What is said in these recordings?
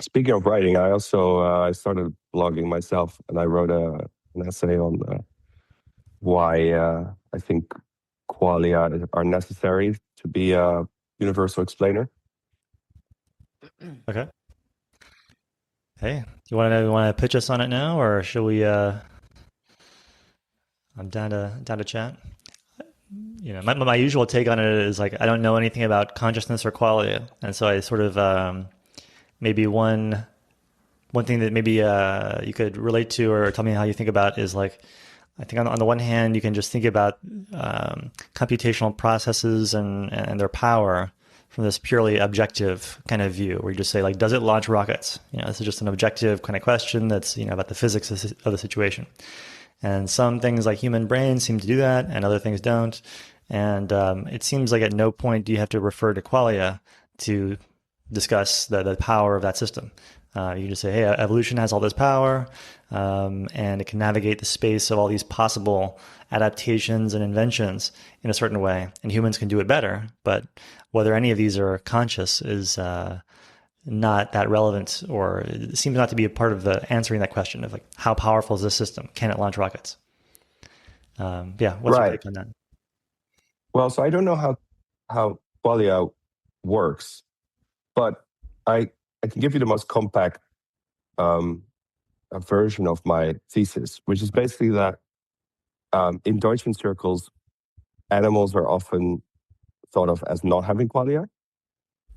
Speaking of writing, I also I started blogging myself, and I wrote an essay on why I think qualia are necessary to be a universal explainer. Okay. Hey, you want to pitch us on it now, or should we? I'm down to chat. My usual take on it is like I don't know anything about consciousness or qualia, and so I sort of maybe one thing that maybe you could relate to or tell me how you think about is like I think on the one hand you can just think about computational processes and their power from this purely objective kind of view, where you just say like, does it launch rockets? This is just an objective kind of question that's about the physics of the situation. And some things like human brains seem to do that, and other things don't. And it seems like at no point do you have to refer to qualia to discuss the power of that system. You can just say, hey, evolution has all this power, and it can navigate the space of all these possible adaptations and inventions in a certain way, and humans can do it better. But whether any of these are conscious is not that relevant, or it seems not to be a part of the answering that question of like, how powerful is this system? Can it launch rockets? Yeah, what's your Right. take on that? Well, so I don't know how qualia works, but I can give you the most compact version of my thesis, which is basically that in Deutschen circles, animals are often thought of as not having qualia,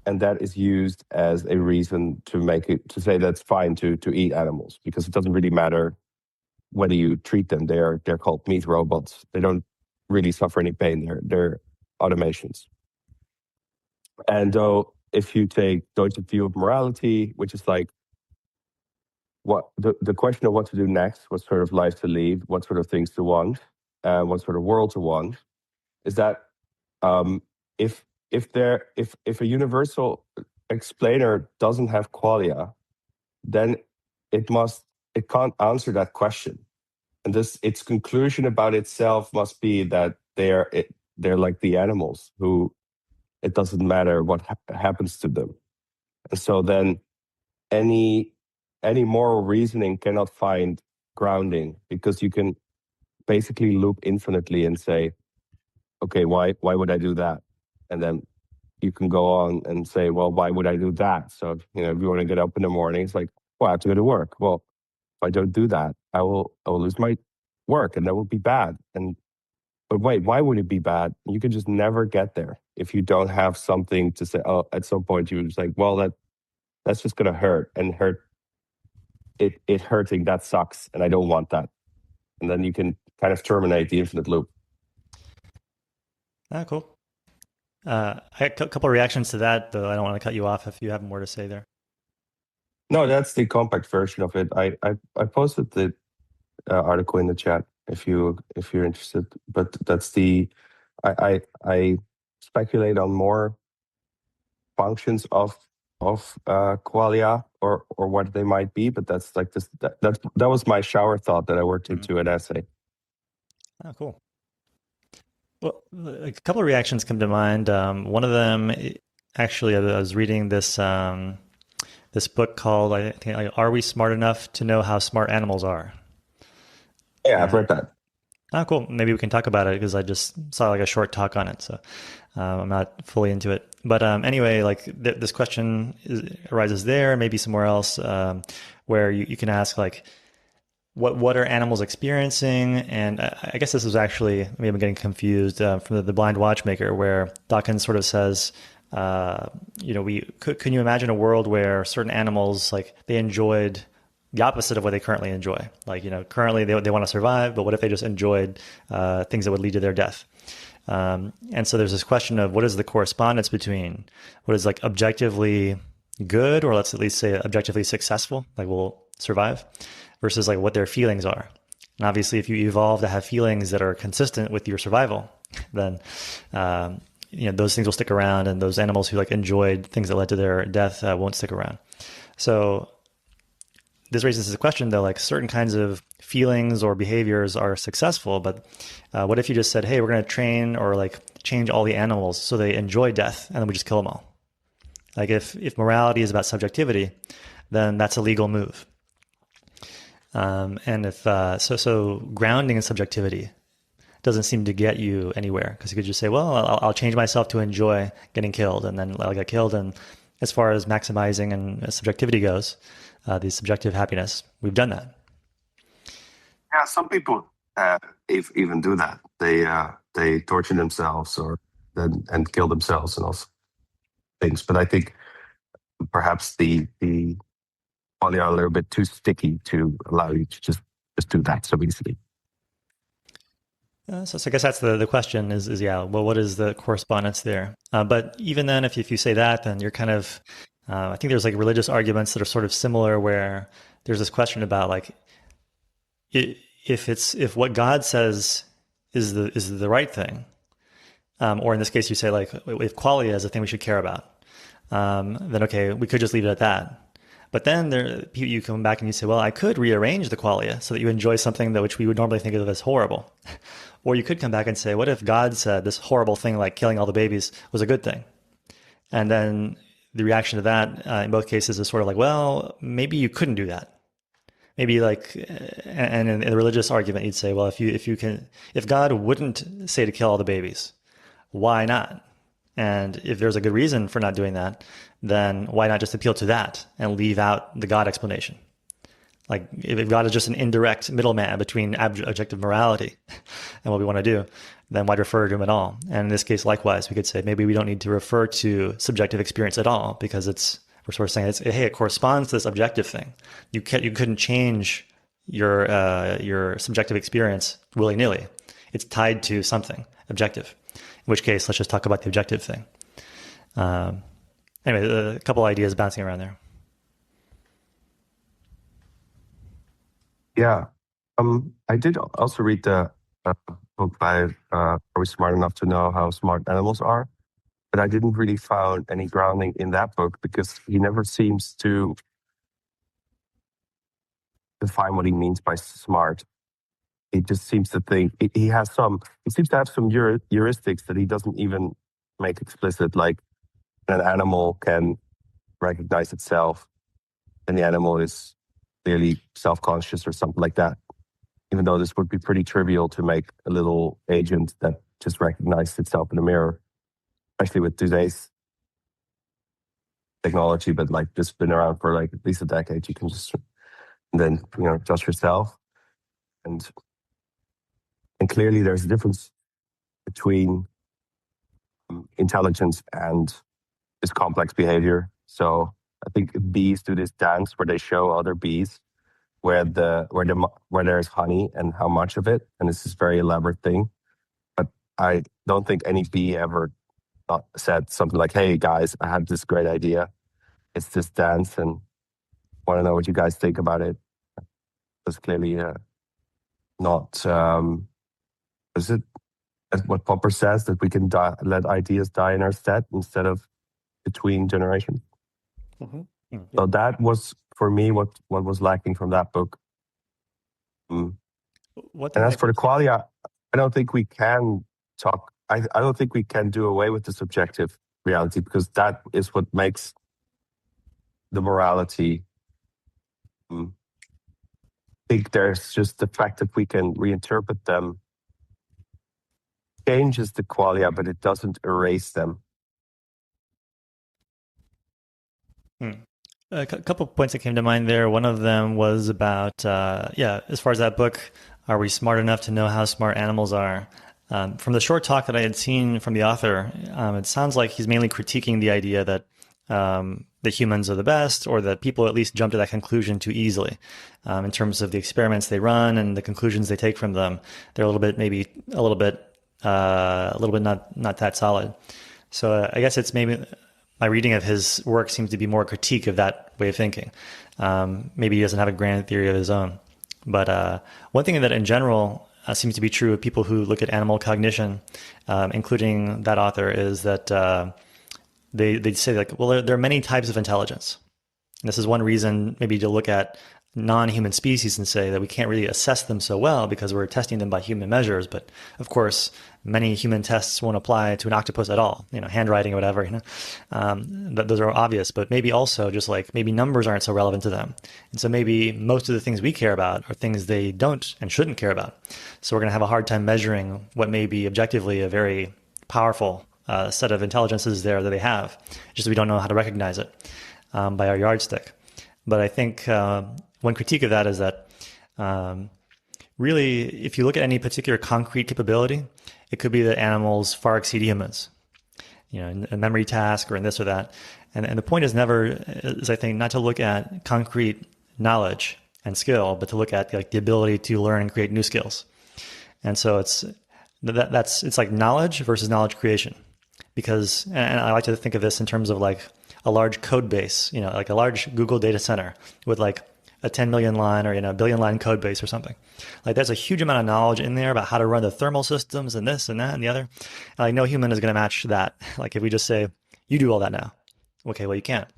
and that is used as a reason to say that's fine to eat animals, because it doesn't really matter whether you treat them. They're called meat robots. They don't really suffer any pain. They're automations. And though if you take Deutsche view of morality, which is like what the question of what to do next, what sort of life to lead, what sort of things to want, what sort of world to want, is that if if a universal explainer doesn't have qualia, then it can't answer that question, and its conclusion about itself must be that they're like the animals who it doesn't matter what happens to them, and so then any moral reasoning cannot find grounding, because you can basically loop infinitely and say, okay, why would I do that? And then you can go on and say, well, why would I do that? So, if you want to get up in the morning, it's like, well, I have to go to work. Well, if I don't do that, I will lose my work, and that will be bad. But wait, why would it be bad? You can just never get there if you don't have something to say. Oh, at some point you're just like, well, that's just going to hurt, and it hurting, that sucks, and I don't want that. And then you can kind of terminate the infinite loop. Ah, cool. I had a couple of reactions to that, though. I don't want to cut you off if you have more to say there. No, that's the compact version of it. I posted the article in the chat if you're interested. But that's I speculate on more functions of qualia, or what they might be. But that's like this. That was my shower thought that I worked into an essay. Oh, cool. Well, a couple of reactions come to mind. One of them, actually, I was reading this book called, I think, like, "Are We Smart Enough to Know How Smart Animals Are?" Yeah, I've read that. Oh, cool. Maybe we can talk about it, because I just saw like a short talk on it, so I'm not fully into it. But anyway, like this question arises there, maybe somewhere else, where you can ask like, what are animals experiencing? And I guess this is actually, maybe I'm getting confused, from the Blind Watchmaker, where Dawkins sort of says, can you imagine a world where certain animals, like, they enjoyed the opposite of what they currently enjoy? Like, currently they want to survive, but what if they just enjoyed things that would lead to their death? And so there's this question of what is the correspondence between what is like objectively good, or let's at least say objectively successful, like we'll survive, versus like what their feelings are. And obviously, if you evolve to have feelings that are consistent with your survival, then those things will stick around, and those animals who like enjoyed things that led to their death won't stick around. So this raises the question, though, like certain kinds of feelings or behaviors are successful, but what if you just said, hey, we're going to train or like change all the animals so they enjoy death, and then we just kill them all? Like if morality is about subjectivity, then that's a legal move. And if so grounding in subjectivity doesn't seem to get you anywhere, because you could just say, well, I'll change myself to enjoy getting killed, and then I'll get killed. And as far as maximizing and subjectivity goes, the subjective happiness, we've done that. Yeah, some people even do that. They torture themselves and kill themselves and all things. But I think perhaps the qualia are a little bit too sticky to allow you to just do that so easily. So I guess that's the question is yeah, well, what is the correspondence there? But even then, if you say that, then you're kind of, I think there's like religious arguments that are sort of similar, where there's this question about like, if what God says is the right thing, or in this case you say like, if qualia is the thing we should care about, then okay, we could just leave it at that. But then you come back and you say, well, I could rearrange the qualia so that you enjoy something which we would normally think of as horrible. Or you could come back and say, what if God said this horrible thing like killing all the babies was a good thing? And then the reaction to that in both cases is sort of like, well, maybe you couldn't do that. Maybe like, and in the religious argument, you'd say, well, if God wouldn't say to kill all the babies, why not? And if there's a good reason for not doing that, then why not just appeal to that and leave out the God explanation? Like if God is just an indirect middleman between objective morality and what we want to do, then why refer to him at all? And in this case, likewise, we could say maybe we don't need to refer to subjective experience at all, because we're sort of saying hey, it corresponds to this objective thing. You couldn't change your subjective experience willy-nilly. It's tied to something objective. In which case, let's just talk about the objective thing. Anyway, a couple ideas bouncing around there. Yeah. I did also read the book by Are We Smart Enough to Know How Smart Animals Are? But I didn't really find any grounding in that book, because he never seems to define what he means by smart. He just seems to think he seems to have some heuristics that he doesn't even make explicit, like an animal can recognize itself and the animal is clearly self-conscious or something like that. Even though this would be pretty trivial to make a little agent that just recognized itself in the mirror, especially with today's technology, but like this has been around for like at least a decade. You can just, and then, adjust yourself. And clearly there's a difference between intelligence and this complex behavior. So I think bees do this dance where they show other bees where there's honey and how much of it. And it's this very elaborate thing. But I don't think any bee ever said something like, hey guys, I had this great idea. It's this dance and want to know what you guys think about it. It's clearly not... is it what Popper says, that we can let ideas die in our stead instead of between generations? Mm-hmm. Yeah. So that was, for me, what was lacking from that book. And as for the qualia, I don't think we can talk. I don't think we can do away with the subjective reality, because that is what makes the morality. I think there's just the fact that we can reinterpret them changes the qualia, but it doesn't erase them. A couple of points that came to mind there. One of them was about, as far as that book, Are We Smart Enough to Know How Smart Animals Are? From the short talk that I had seen from the author, it sounds like he's mainly critiquing the idea that the humans are the best, or that people at least jump to that conclusion too easily. In terms of the experiments they run and the conclusions they take from them, they're a little bit not that solid. So I guess it's maybe my reading of his work seems to be more a critique of that way of thinking. Maybe he doesn't have a grand theory of his own. But one thing that in general seems to be true of people who look at animal cognition, including that author, is that they say like, well, there are many types of intelligence. And this is one reason maybe to look at non-human species and say that we can't really assess them so well because we're testing them by human measures. But of course, many human tests won't apply to an octopus at all. Handwriting or whatever. Those are obvious. But maybe also just like maybe numbers aren't so relevant to them, and so maybe most of the things we care about are things they don't and shouldn't care about. So we're going to have a hard time measuring what may be objectively a very powerful set of intelligences there that they have. Just we don't know how to recognize it by our yardstick. But I think one critique of that is that really, if you look at any particular concrete capability, it could be that animals far exceed humans, in a memory task or in this or that. And the point is I think, not to look at concrete knowledge and skill, but to look at like the ability to learn and create new skills. And so it's like knowledge versus knowledge creation. Because, and I like to think of this in terms of like a large code base, like a large Google data center with like a 10 million line or a billion line code base or something. Like there's a huge amount of knowledge in there about how to run the thermal systems and this and that and the other. And like no human is going to match that. Like if we just say, you do all that now. Okay, well you can't.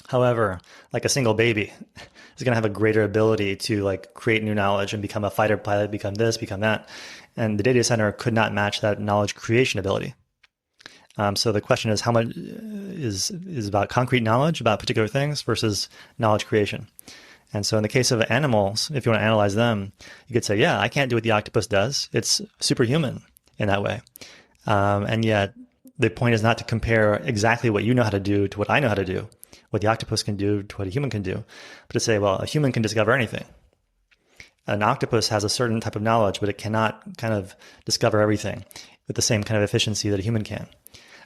However, like a single baby is going to have a greater ability to like create new knowledge and become a fighter pilot, become this, become that. And the data center could not match that knowledge creation ability. So the question is how much is about concrete knowledge about particular things versus knowledge creation. And so in the case of animals, if you want to analyze them, you could say, yeah, I can't do what the octopus does. It's superhuman in that way. And yet the point is not to compare exactly what you know how to do to what I know how to do, what the octopus can do to what a human can do, but to say, well, a human can discover anything. An octopus has a certain type of knowledge, but it cannot kind of discover everything with the same kind of efficiency that a human can.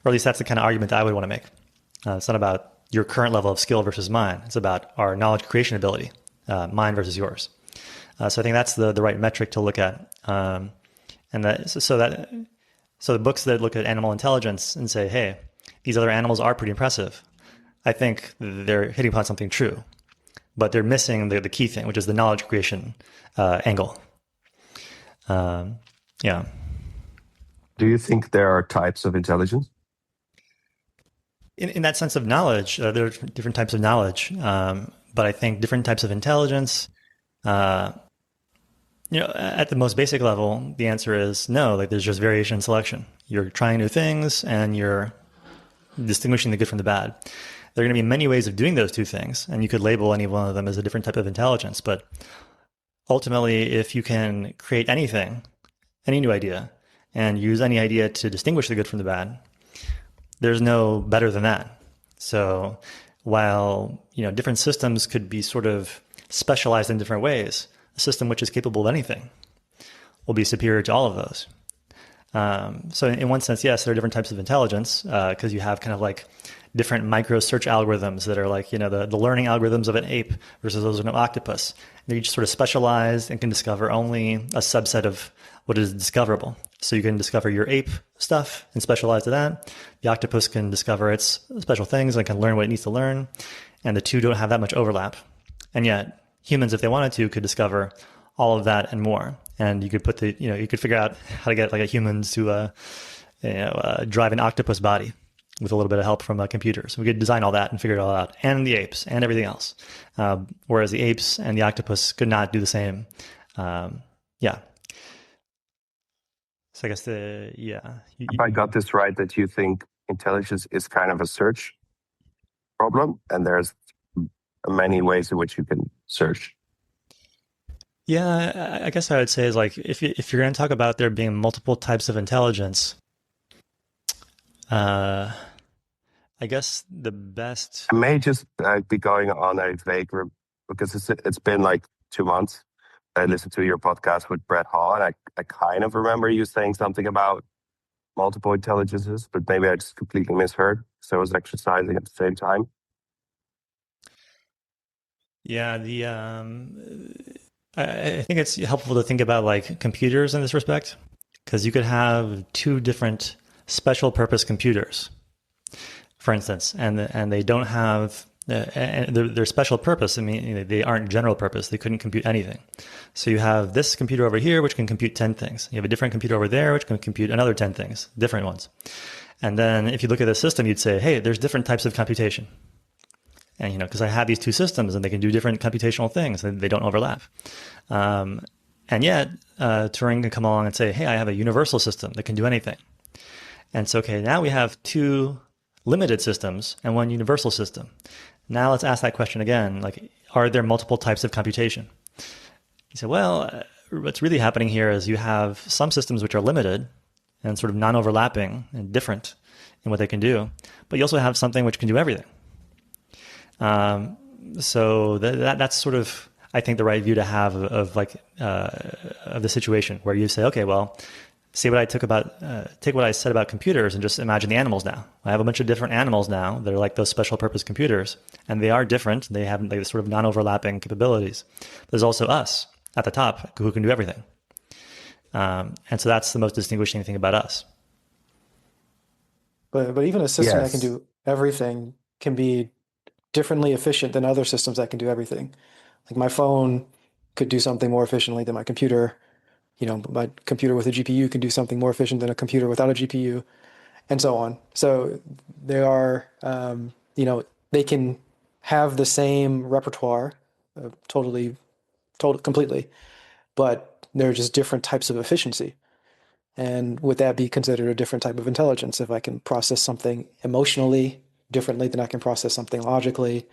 Or at least that's the kind of argument that I would want to make. It's not about your current level of skill versus mine. It's about our knowledge creation ability, mine versus yours. So I think that's the right metric to look at. So the books that look at animal intelligence and say, hey, these other animals are pretty impressive, I think they're hitting upon something true. But they're missing the key thing, which is the knowledge creation angle. Yeah. Do you think there are types of intelligence? In that sense of knowledge, there are different types of knowledge. But I think different types of intelligence, at the most basic level, the answer is no. Like there's just variation and selection. You're trying new things and you're distinguishing the good from the bad. There are going to be many ways of doing those two things, and you could label any one of them as a different type of intelligence. But ultimately, if you can create anything, any new idea, and use any idea to distinguish the good from the bad, there's no better than that. So while different systems could be sort of specialized in different ways, a system which is capable of anything will be superior to all of those. So in one sense, yes, there are different types of intelligence because you have kind of like different micro search algorithms that are like, the learning algorithms of an ape versus those of an octopus. They're each sort of specialized and can discover only a subset of what is discoverable. So you can discover your ape stuff and specialize to that. The octopus can discover its special things and can learn what it needs to learn. And the two don't have that much overlap. And yet humans, if they wanted to, could discover all of that and more. And you could put you could figure out how to get like a human to, drive an octopus body with a little bit of help from computers. We could design all that and figure it all out, and the apes and everything else. Whereas the apes and the octopus could not do the same. Yeah. So I guess If I got this right, that you think intelligence is kind of a search problem, and there's many ways in which you can search. Yeah, I guess I would say is like if you're going to talk about there being multiple types of intelligence, I guess the best. I may just be going on a vague because it's been like 2 months. I listened to your podcast with Brett Hall, and I kind of remember you saying something about multiple intelligences, but maybe I just completely misheard. So I was exercising at the same time. Yeah, I think it's helpful to think about like computers in this respect, because you could have two different special purpose computers, for instance, and they don't have and their special purpose. I mean, they aren't general purpose. They couldn't compute anything. So you have this computer over here, which can compute 10 things. You have a different computer over there, which can compute another 10 things, different ones. And then if you look at the system, you'd say, hey, there's different types of computation. And, because I have these two systems and they can do different computational things and they don't overlap. And yet, Turing can come along and say, hey, I have a universal system that can do anything. And so, okay, now we have two limited systems and one universal system. Now let's ask that question again, like, are there multiple types of computation? You say, well, what's really happening here is you have some systems which are limited and sort of non-overlapping and different in what they can do, but you also have something which can do everything. So that's sort of, I think, the right view to have of the situation where you say, okay, well, take what I said about computers and just imagine the animals now. I have a bunch of different animals now that are like those special purpose computers, and they are different. They have like sort of non-overlapping capabilities. There's also us at the top who can do everything. And so that's the most distinguishing thing about us. But even a system that can Yes. do everything can be differently efficient than other systems that can do everything. Like my phone could do something more efficiently than my computer. My computer with a GPU can do something more efficient than a computer without a GPU, and so on. So they are, they can have the same repertoire, completely, but they're just different types of efficiency. And would that be considered a different type of intelligence? If I can process something emotionally differently than I can process something logically,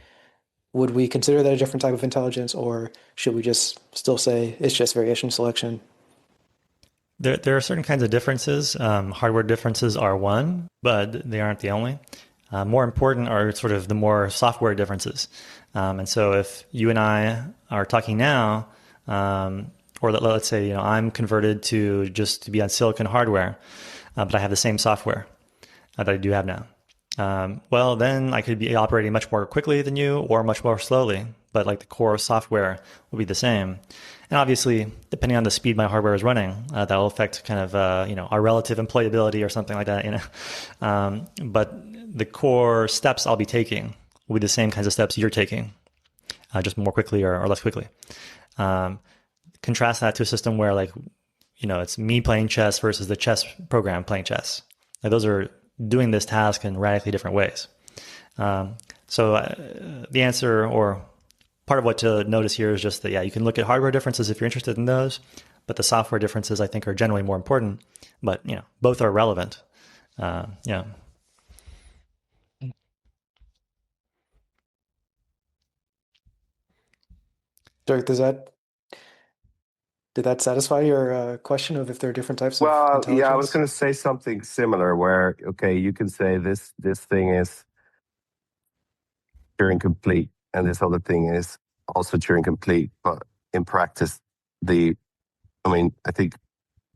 would we consider that a different type of intelligence, or should we just still say it's just variation selection? There are certain kinds of differences. Hardware differences are one, but they aren't the only. More important are sort of the more software differences. And so if you and I are talking now, or let's say, I'm converted to be on silicon hardware, but I have the same software that I do have now. Well, then I could be operating much more quickly than you or much more slowly, but like the core software will be the same. And obviously, depending on the speed my hardware is running, that will affect kind of, our relative employability or something like that, But the core steps I'll be taking will be the same kinds of steps you're taking, just more quickly or less quickly. Contrast that to a system where it's me playing chess versus the chess program playing chess. Like those are doing this task in radically different ways. The answer, or part of what to notice here, is just that, you can look at hardware differences if you're interested in those, but the software differences I think are generally more important, but both are relevant. Yeah. Dirk, did that satisfy your question of if there are different types of Well, yeah, I was intelligence? going to say something similar where, okay, you can say this thing is Turing complete and this other thing is also Turing complete, but in practice, I think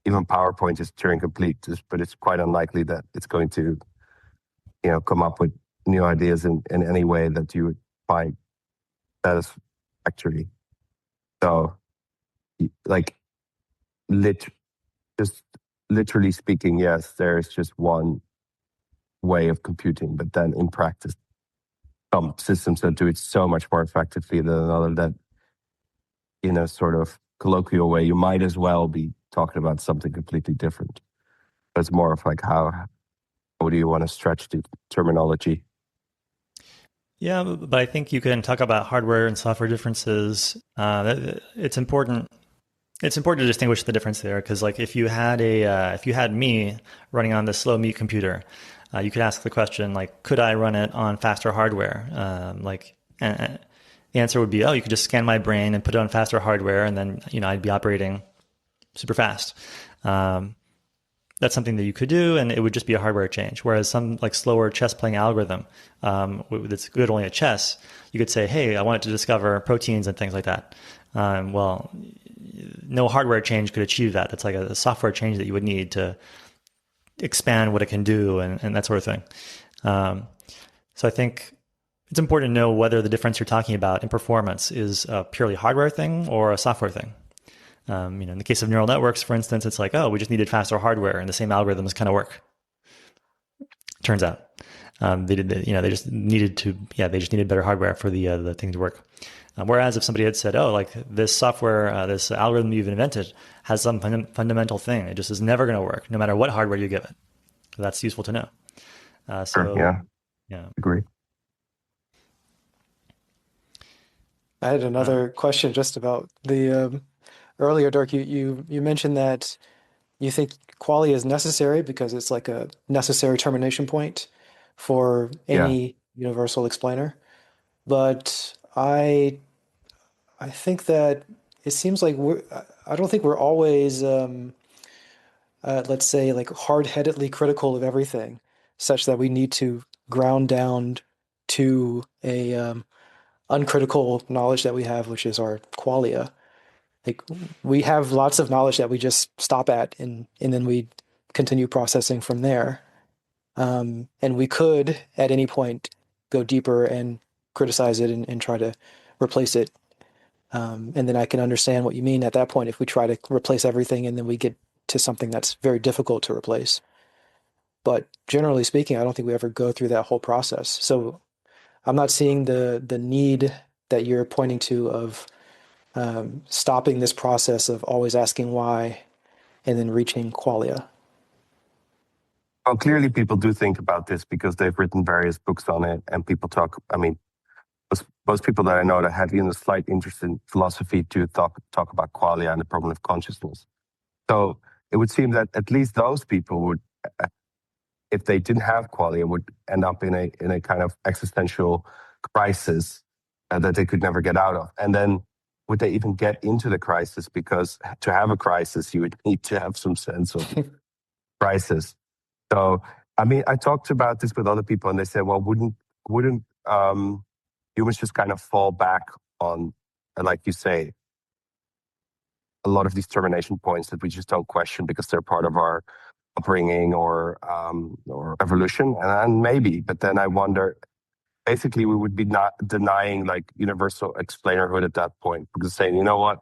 even PowerPoint is Turing complete, but it's quite unlikely that it's going to, come up with new ideas in any way that you would find satisfactory. So, like, just literally speaking, yes, there is just one way of computing, but then in practice, some systems that do it so much more effectively than another that, in a sort of colloquial way, you might as well be talking about something completely different. But it's more of like how do you want to stretch the terminology? Yeah, but I think you can talk about hardware and software differences. It's important. It's important to distinguish the difference there, because if you had me running on this slow meat computer, you could ask the question could I run it on faster hardware? And the answer would be, oh, you could just scan my brain and put it on faster hardware, and then I'd be operating super fast. That's something that you could do, and it would just be a hardware change. Whereas some slower chess playing algorithm that's good only at chess, you could say, hey, I want it to discover proteins and things like that. Well, no hardware change could achieve that. It's like a software change that you would need to expand what it can do and that sort of thing. So I think it's important to know whether the difference you're talking about in performance is a purely hardware thing or a software thing. In the case of neural networks, for instance, it's like, oh, we just needed faster hardware and the same algorithms kind of work. Turns out, they just needed better hardware for the thing to work. Whereas if somebody had said, oh, this software, this algorithm you've invented has some fundamental thing, it just is never going to work, no matter what hardware you give it. So that's useful to know. Sure, yeah, agree. I had another question just about the earlier, Dirk. You mentioned that you think qualia is necessary because it's like a necessary termination point for Yeah. any universal explainer. But I think that it seems like I don't think we're always let's say like hard-headedly critical of everything, such that we need to ground down to a uncritical knowledge that we have, which is our qualia. Like we have lots of knowledge that we just stop at, and then we continue processing from there. And we could at any point go deeper and criticize it and try to replace it. And then I can understand what you mean at that point if we try to replace everything and then we get to something that's very difficult to replace. But generally speaking, I don't think we ever go through that whole process. So I'm not seeing the need that you're pointing to of stopping this process of always asking why and then reaching qualia. Well, clearly people do think about this because they've written various books on it, and people talk. I mean, most people that I know that have even a slight interest in philosophy to talk about qualia and the problem of consciousness. So it would seem that at least those people would, if they didn't have qualia, would end up in a kind of existential crisis that they could never get out of. And then would they even get into the crisis? Because to have a crisis, you would need to have some sense of crisis. So, I mean, I talked about this with other people, and they said, "Well, wouldn't humans just kind of fall back on, like you say, a lot of these termination points that we just don't question because they're part of our upbringing or evolution?" And maybe, but then I wonder. Basically, we would be not denying like universal explainerhood at that point, because saying, you know what,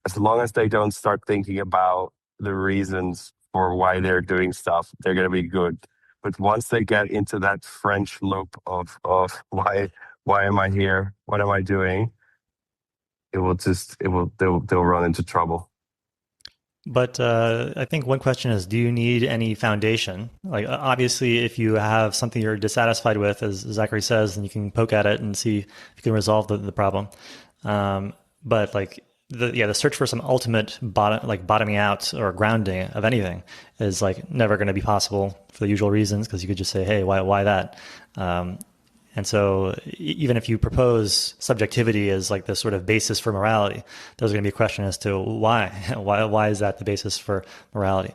as long as they don't start thinking about the reasons for why they're doing stuff, they're going to be good. But once they get into that French loop of why am I here? What am I doing? They'll run into trouble. But I think one question is, do you need any foundation? Like, obviously, if you have something you're dissatisfied with, as Zachary says, then you can poke at it and see if you can resolve the problem. But like, the search for some ultimate bottoming out or grounding of anything is like never going to be possible for the usual reasons, because you could just say, hey, why that? And so even if you propose subjectivity as like the sort of basis for morality, there's going to be a question as to why. Why is that the basis for morality?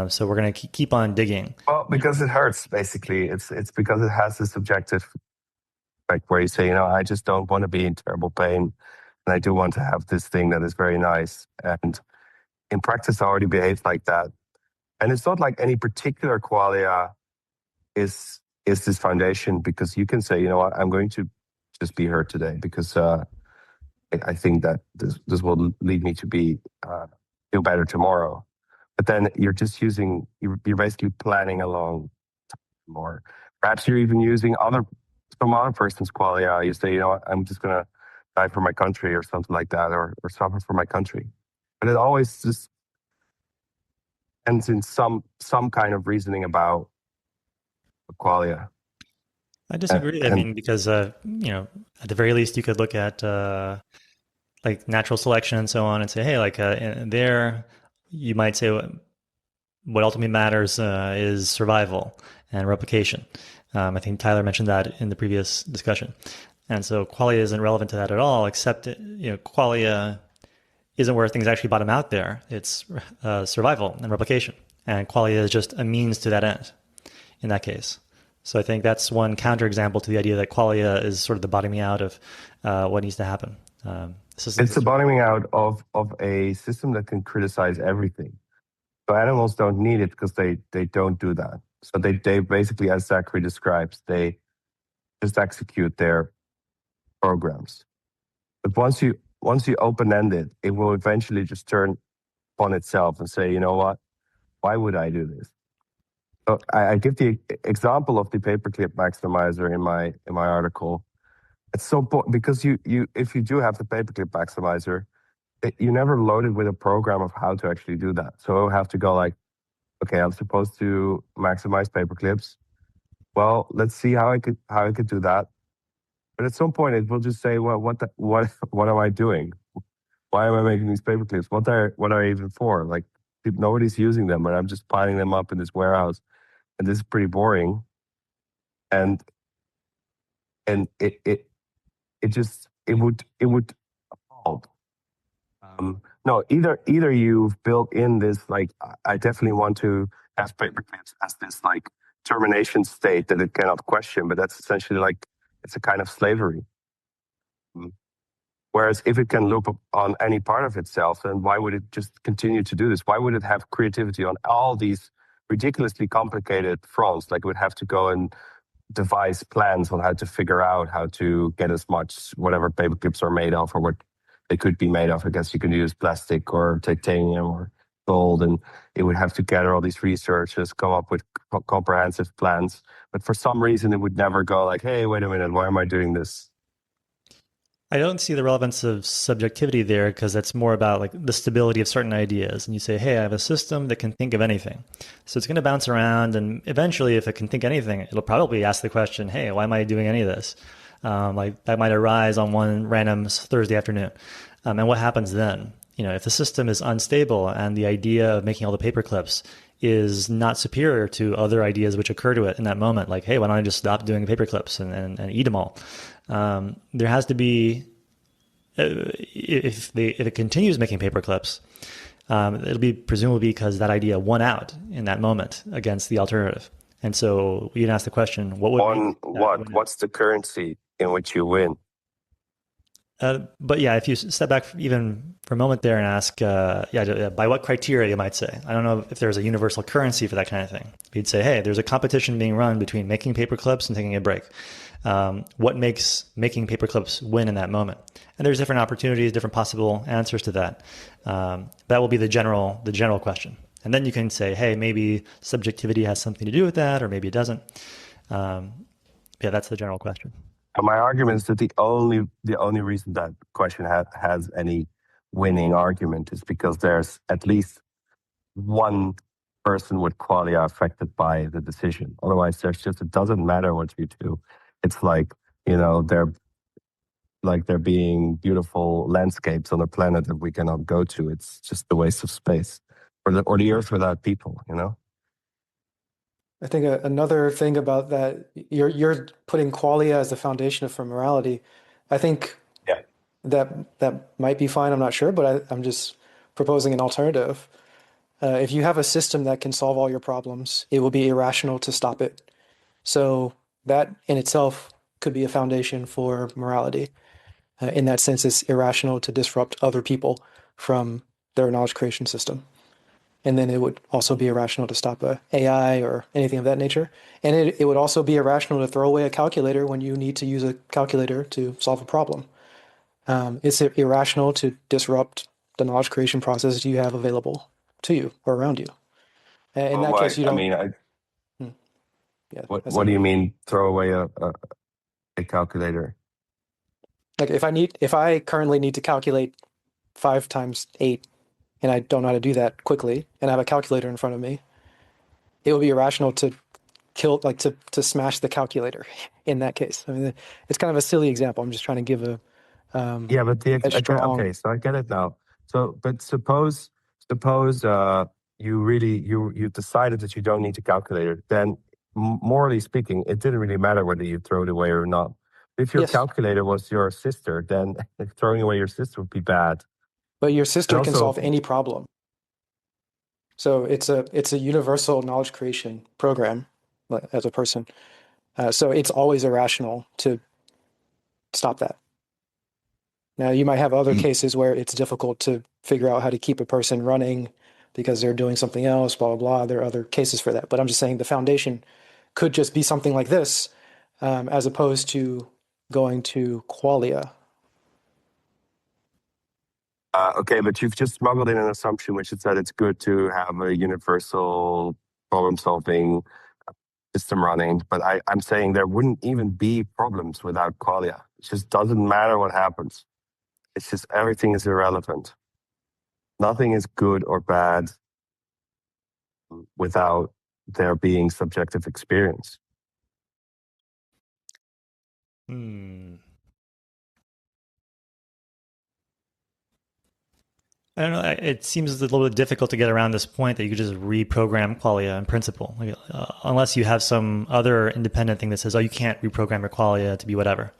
So we're going to keep on digging. Well, because it hurts, basically. It's because it has this subjective effect where you say, you know, I just don't want to be in terrible pain, and I do want to have this thing that is very nice. And in practice, I already behave like that. And it's not like any particular qualia is this foundation, because you can say, you know what, I'm going to just be hurt today because I think that this will lead me to be feel better tomorrow. But then you're just you're basically planning along more. Perhaps you're even using some other person's qualia. You say, you know what, I'm just going to die for my country or something like that, or suffer for my country. But it always just ends in some kind of reasoning about qualia. I disagree. I mean, because at the very least, you could look at like natural selection and so on, and say, hey, like there, you might say what ultimately matters is survival and replication. I think Tyler mentioned that in the previous discussion, and so qualia isn't relevant to that at all. Except qualia isn't where things actually bottom out. There, it's survival and replication, and qualia is just a means to that end. In that case. So I think that's one counterexample to the idea that qualia is sort of the bottoming out of what needs to happen. It's the bottoming out of a system that can criticize everything. So animals don't need it because they don't do that. So they basically, as Zachary describes, they just execute their programs. But once you open-end it, it will eventually just turn on itself and say, you know what, why would I do this? So I give the example of the paperclip maximizer in my article. It's so because you if you do have the paperclip maximizer, you never load it with a program of how to actually do that. So I'll have to go like, okay, I'm supposed to maximize paperclips. Well, let's see how I could do that. But at some point, it will just say, "Well, what am I doing? Why am I making these paper clips? What are they even for? Like, nobody's using them, and I'm just piling them up in this warehouse, and this is pretty boring." And it would halt. No, either you've built in this, like, I definitely want to have paperclips as this like termination state that it cannot question, but that's essentially like it's a kind of slavery. Whereas if it can loop on any part of itself, then why would it just continue to do this? Why would it have creativity on all these ridiculously complicated fronts? Like it would have to go and devise plans on how to figure out how to get as much whatever paper clips are made of or what they could be made of. I guess you can use plastic or titanium or gold, and it would have to gather all these researches, come up with comprehensive plans. But for some reason, it would never go like, "Hey, wait a minute, why am I doing this?" I don't see the relevance of subjectivity there because that's more about like the stability of certain ideas. And you say, hey, I have a system that can think of anything. So it's going to bounce around. And eventually, if it can think anything, it'll probably ask the question, hey, why am I doing any of this? Like that might arise on one random Thursday afternoon. And what happens then? If the system is unstable and the idea of making all the paper clips is not superior to other ideas which occur to it in that moment, like, hey, why don't I just stop doing paper clips and eat them all? There has to be, if it continues making paper clips, it'll be presumably because that idea won out in that moment against the alternative. And so you can ask the question, what's the currency in which you win? But yeah, if you step back even for a moment there and ask, by what criteria, you might say. I don't know if there's a universal currency for that kind of thing. You'd say, hey, there's a competition being run between making paper clips and taking a break. What makes making paper clips win in that moment? And there's different opportunities, different possible answers to that. That will be the general question. And then you can say, hey, maybe subjectivity has something to do with that, or maybe it doesn't. That's the general question. My argument is that the only reason that question has any winning argument is because there's at least one person with qualia affected by the decision. Otherwise, it doesn't matter what you do. It's like, they're being beautiful landscapes on a planet that we cannot go to. It's just a waste of space, or the Earth without people. I think another thing about that, you're putting qualia as the foundation for morality. I think that might be fine. I'm not sure, but I'm just proposing an alternative. If you have a system that can solve all your problems, it will be irrational to stop it. So that in itself could be a foundation for morality. In that sense, it's irrational to disrupt other people from their knowledge creation system. And then it would also be irrational to stop a AI or anything of that nature. And it would also be irrational to throw away a calculator when you need to use a calculator to solve a problem. It's irrational to disrupt the knowledge creation process you have available to you or around you. In that case, you don't. What do you mean throw away a calculator? Like if I currently need to calculate 5 times 8, and I don't know how to do that quickly, and I have a calculator in front of me, it would be irrational to to smash the calculator in that case. I mean, it's kind of a silly example. I'm just trying to give a strong. Okay, so I get it now. So, but suppose you decided that you don't need a calculator. Then, morally speaking, it didn't really matter whether you throw it away or not. If your calculator was your sister, then throwing away your sister would be bad. But your sister can solve any problem. So it's a universal knowledge creation program as a person. So it's always irrational to stop that. Now, you might have other cases where it's difficult to figure out how to keep a person running because they're doing something else, blah, blah, blah. There are other cases for that. But I'm just saying the foundation could just be something like this, as opposed to going to qualia. Okay, but you've just smuggled in an assumption, which is that it's good to have a universal problem-solving system running. But I'm saying there wouldn't even be problems without qualia. It just doesn't matter what happens. It's just everything is irrelevant. Nothing is good or bad without there being subjective experience. I don't know. It seems a little bit difficult to get around this point that you could just reprogram qualia in principle, like, unless you have some other independent thing that says, "Oh, you can't reprogram your qualia to be whatever."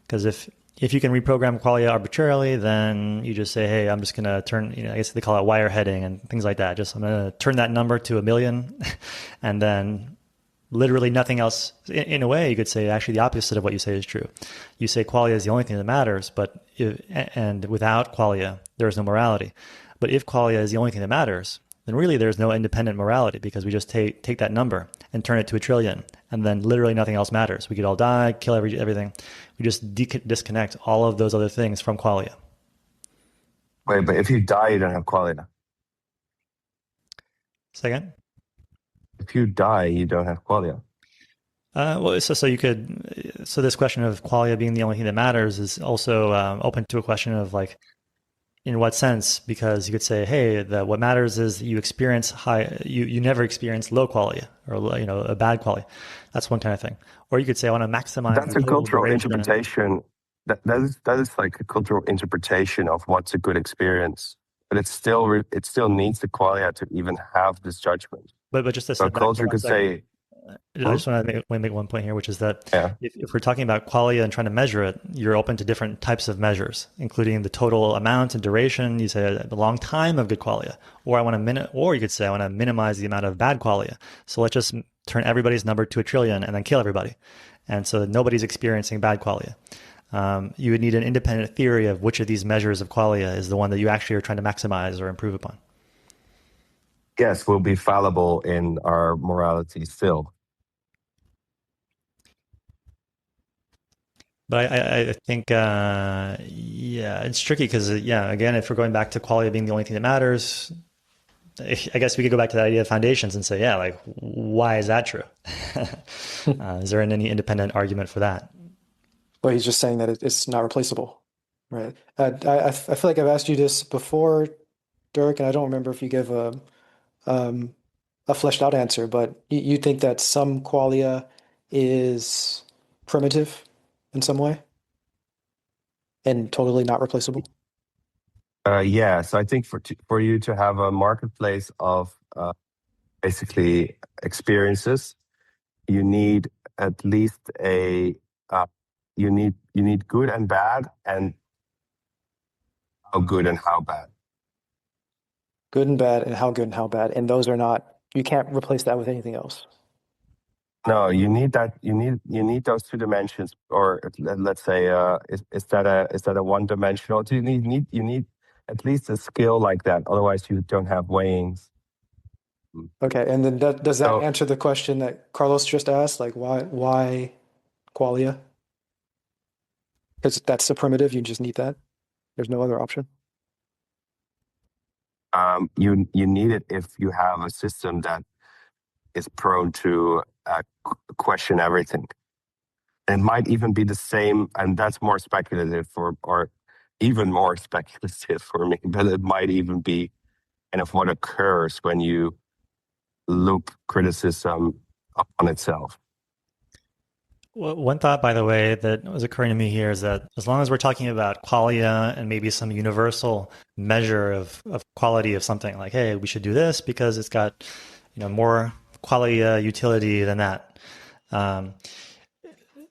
Because if you can reprogram qualia arbitrarily, then you just say, "Hey, I'm just gonna turn," I guess they call it wire heading and things like that. Just I'm gonna turn that number to 1,000,000, and then literally nothing else. In a way, you could say actually the opposite of what you say is true. You say qualia is the only thing that matters, and without qualia, there is no morality. But if qualia is the only thing that matters, then really there's no independent morality, because we just take that number and turn it to 1,000,000,000,000, and then literally nothing else matters. We could all die, kill everything. We just disconnect all of those other things from qualia. Wait, but if you die, you don't have qualia. Second. If you die, you don't have qualia. Well, so this question of qualia being the only thing that matters is also open to a question of, like, in what sense? Because you could say, hey, what matters is that you experience you never experience low qualia, or a bad qualia. That's one kind of thing. Or you could say, I want to maximize. That's a cultural interpretation. That is like a cultural interpretation of what's a good experience, but it still needs the qualia to even have this judgment. But just so culture could say. I just want to make one point here, which is that yeah. if we're talking about qualia and trying to measure it, you're open to different types of measures, including the total amount and duration. You say a long time of good qualia, or you could say I want to minimize the amount of bad qualia. So let's just turn everybody's number to 1,000,000,000,000 and then kill everybody, and so that nobody's experiencing bad qualia. You would need an independent theory of which of these measures of qualia is the one that you actually are trying to maximize or improve upon. Yes, we'll be fallible in our morality still. But I think, it's tricky because, again, if we're going back to qualia being the only thing that matters, I guess we could go back to the idea of foundations and say, like, why is that true? Is there any independent argument for that? Well, he's just saying that it's not replaceable, right? I feel like I've asked you this before, Dirk, and I don't remember if you gave a fleshed out answer, but you think that some qualia is primitive in some way and totally not replaceable? So I think for you to have a marketplace of basically experiences, you need at least you need good and bad, and how good and how bad. Good and bad, and how good and how bad, and those are not. You can't replace that with anything else. No, you need that. You need those two dimensions, or let's say, is that a one dimensional? You need at least a skill like that. Otherwise, you don't have weighings. Okay, and then does that answer the question that Carlos just asked? Like, why qualia? Because that's the primitive. You just need that. There's no other option. You need it if you have a system that is prone to question everything. It might even be the same, and that's more speculative or even more speculative for me, but it might even be kind of what occurs when you loop criticism on itself. Well, one thought, by the way, that was occurring to me here is that as long as we're talking about qualia and maybe some universal measure of quality of something, like, hey, we should do this because it's got more qualia utility than that.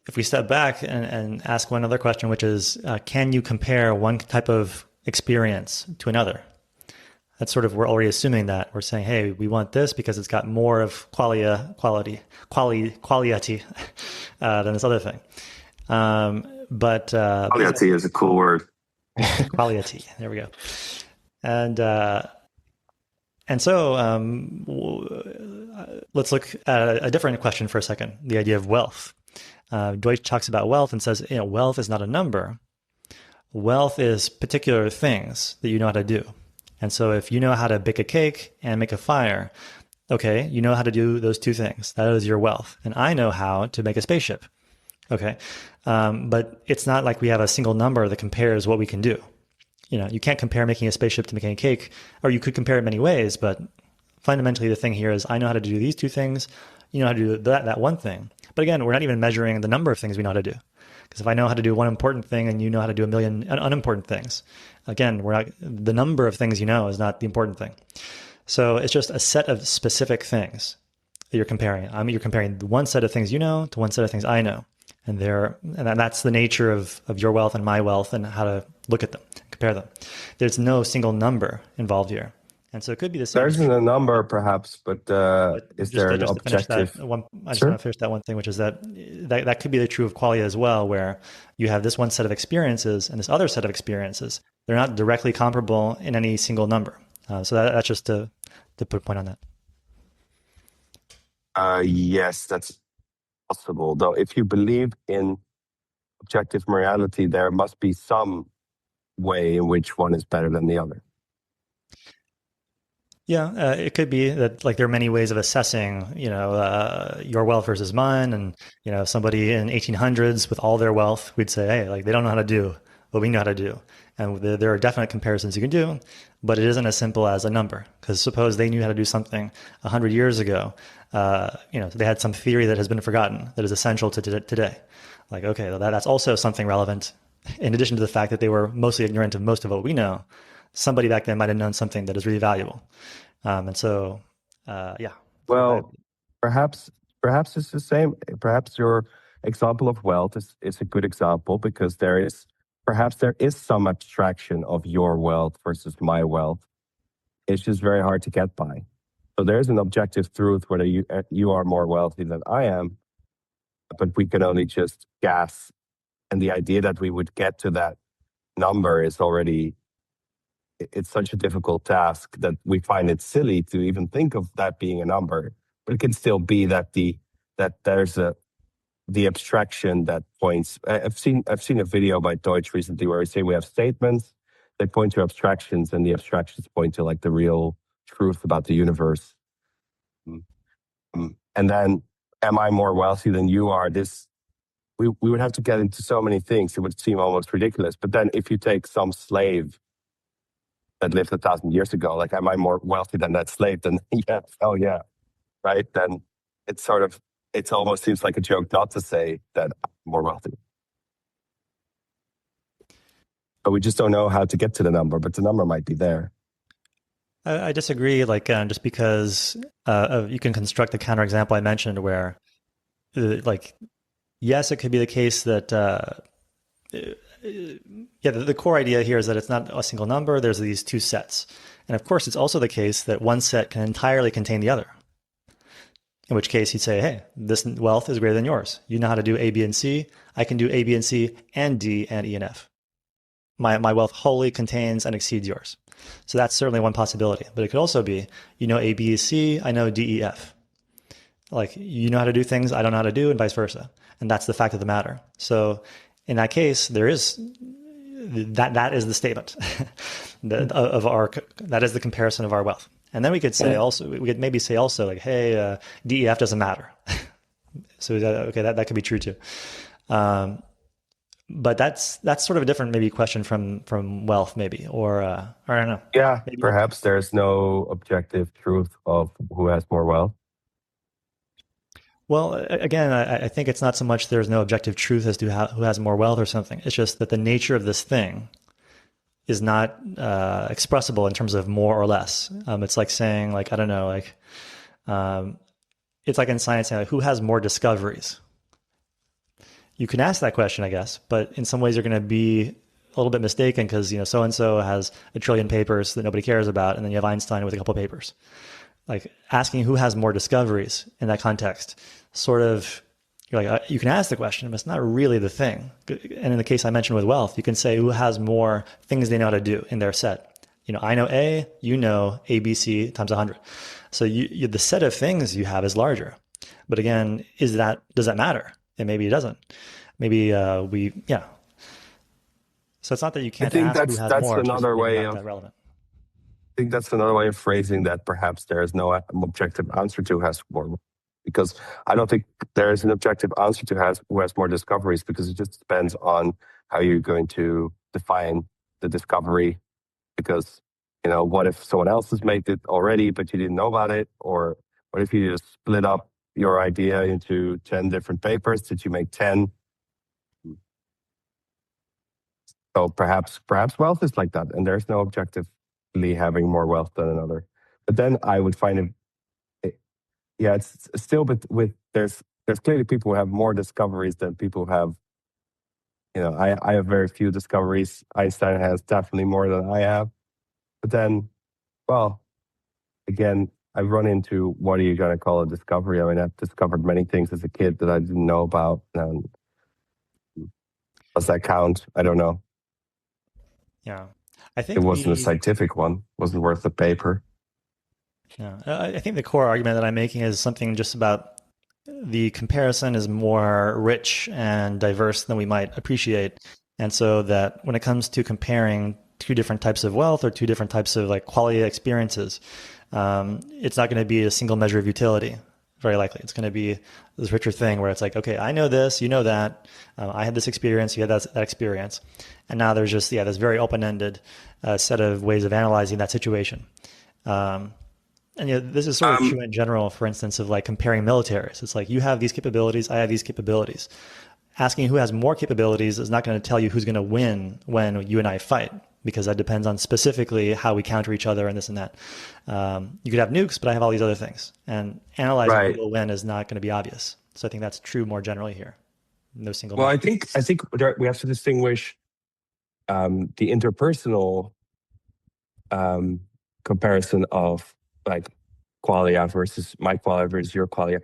If we step back and ask one other question, which is, can you compare one type of experience to another? That's sort of, we're already assuming that. We're saying, hey, we want this because it's got more of quality than this other thing. But quality is a cool word. Quality. There we go. And so let's look at a different question for a second, the idea of wealth. Deutsch talks about wealth and says, wealth is not a number. Wealth is particular things that you know how to do. And so if you know how to bake a cake and make a fire, okay, you know how to do those two things. That is your wealth. And I know how to make a spaceship. Okay. But it's not like we have a single number that compares what we can do. You can't compare making a spaceship to making a cake, or you could compare it many ways, but fundamentally the thing here is I know how to do these two things, you know how to do that one thing. But again, we're not even measuring the number of things we know how to do. Because if I know how to do one important thing and you know how to do a million unimportant things, again, the number of things you know is not the important thing. So it's just a set of specific things that you're comparing. You're comparing one set of things you know to one set of things I know. And that's the nature of your wealth and my wealth and how to look at them, compare them. There's no single number involved here. And so it could be the same. There isn't a number, perhaps, but is there an objective? I just want to finish that one thing, which is that could be true of qualia as well, where you have this one set of experiences and this other set of experiences. They're not directly comparable in any single number. So that's just to put a point on that. Yes, that's possible. Though, if you believe in objective reality, there must be some way in which one is better than the other. Yeah, it could be that like there are many ways of assessing, your wealth versus mine, and somebody in 1800s with all their wealth, we'd say, hey, like they don't know how to do what we know how to do, and there are definite comparisons you can do, but it isn't as simple as a number. Because suppose they knew how to do something 100 years ago, they had some theory that has been forgotten that is essential to today. Like, okay, that's also something relevant. In addition to the fact that they were mostly ignorant of most of what we know, somebody back then might have known something that is really valuable. Yeah. Well, perhaps it's the same. Perhaps your example of wealth is a good example, because there is some abstraction of your wealth versus my wealth. It's just very hard to get by. So there's an objective truth whether you are more wealthy than I am, but we can only just guess. And the idea that we would get to that number is already, it's such a difficult task that we find it silly to even think of that being a number. But it can still be that there's the abstraction that points. I've seen a video by Deutsch recently where we say we have statements that point to abstractions, and the abstractions point to like the real truth about the universe. And then, am I more wealthy than you are? We would have to get into so many things. It would seem almost ridiculous. But then if you take some slave that lived 1,000 years ago, like, am I more wealthy than that slave? Then yes, oh yeah, right? Then it almost seems like a joke not to say that I'm more wealthy. But we just don't know how to get to the number, but the number might be there. I disagree, just because you can construct the counterexample I mentioned where, yes, it could be the case that, the core idea here is that it's not a single number. There's these two sets. And of course, it's also the case that one set can entirely contain the other. In which case you'd say, hey, this wealth is greater than yours. You know how to do A, B, and C. I can do A, B, and C, and D, and E, and F. My wealth wholly contains and exceeds yours. So that's certainly one possibility. But it could also be, A, B, C, I know D, E, F. Like, you know how to do things I don't know how to do, and vice versa. And that's the fact of the matter. So in that case, there is that is the statement that is the comparison of our wealth. And then we could say maybe say like, hey, DEF doesn't matter. So that could be true too. But that's sort of a different maybe question from wealth, maybe, or I don't know. Yeah, maybe. Perhaps there's no objective truth of who has more wealth. Well, again, I think it's not so much there's no objective truth as to who has more wealth or something. It's just that the nature of this thing is not expressible in terms of more or less. It's like saying, like, I don't know, like, it's like in science, saying, like, who has more discoveries? You can ask that question, I guess, but in some ways you're going to be a little bit mistaken because, so-and-so has 1 trillion papers that nobody cares about, and then you have Einstein with a couple of papers. Like, asking who has more discoveries in that context, sort of, you're like, you can ask the question, but it's not really the thing. And in the case I mentioned with wealth, you can say who has more things they know how to do in their set. I know A, you know A, B, C times 100. So the set of things you have is larger. But again, does that matter? And maybe it doesn't. Maybe So it's not that you can't ask who has more. Another way of, that relevant. I think that's another way of phrasing that perhaps there is no objective answer to who has more. Because I don't think there is an objective answer to who has more discoveries, because it just depends on how you're going to define the discovery. Because, what if someone else has made it already, but you didn't know about it? Or what if you just split up your idea into 10 different papers? Did you make 10? So perhaps wealth is like that, and there's no objectively having more wealth than another. But then I would find it yeah, it's still, but with there's clearly people who have more discoveries than people who have. I have very few discoveries. Einstein has definitely more than I have. But then, well, again, I've run into what are you going to call a discovery? I mean, I've discovered many things as a kid that I didn't know about. And does that count? I don't know. Yeah. I It think wasn't a scientific one. Wasn't worth the paper. yeah, I think the core argument that I'm making is something just about the comparison is more rich and diverse than we might appreciate. And so that when it comes to comparing two different types of wealth or two different types of like quality experiences, it's not going to be a single measure of utility. Very likely, it's going to be this richer thing where it's like, okay, I know this, you know that, I had this experience, you had that experience, and now there's just this very open-ended set of ways of analyzing that situation. And this is sort of true in general, for instance, of like comparing militaries. It's like you have these capabilities, I have these capabilities. Asking who has more capabilities is not going to tell you who's going to win when you and I fight, because that depends on specifically how we counter each other and this and that. You could have nukes, but I have all these other things. And analyzing Right. who will win is not going to be obvious. So I think that's true more generally here. No single Well, measure. I think we have to distinguish the interpersonal um, comparison of like qualia versus my qualia versus your qualia.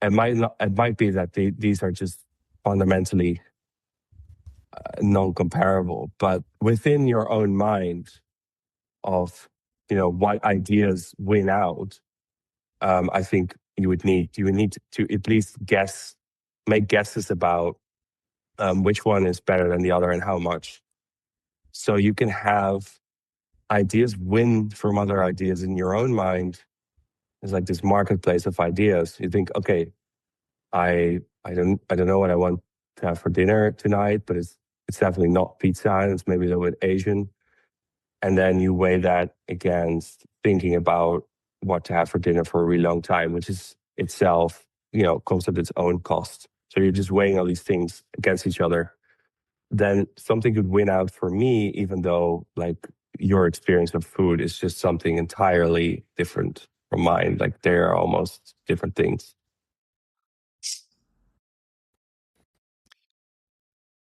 It might be that these are just fundamentally non-comparable, but within your own mind of what ideas win out, I think you would need to at least make guesses about which one is better than the other and how much. So you can have ideas win from other ideas in your own mind. It's like this marketplace of ideas. You think, okay, I don't know what I want to have for dinner tonight, but it's definitely not pizza, and it's maybe a little bit Asian. And then you weigh that against thinking about what to have for dinner for a really long time, which is itself, comes at its own cost. So you're just weighing all these things against each other. Then something could win out for me, even though like your experience of food is just something entirely different from mine. Like they're almost different things.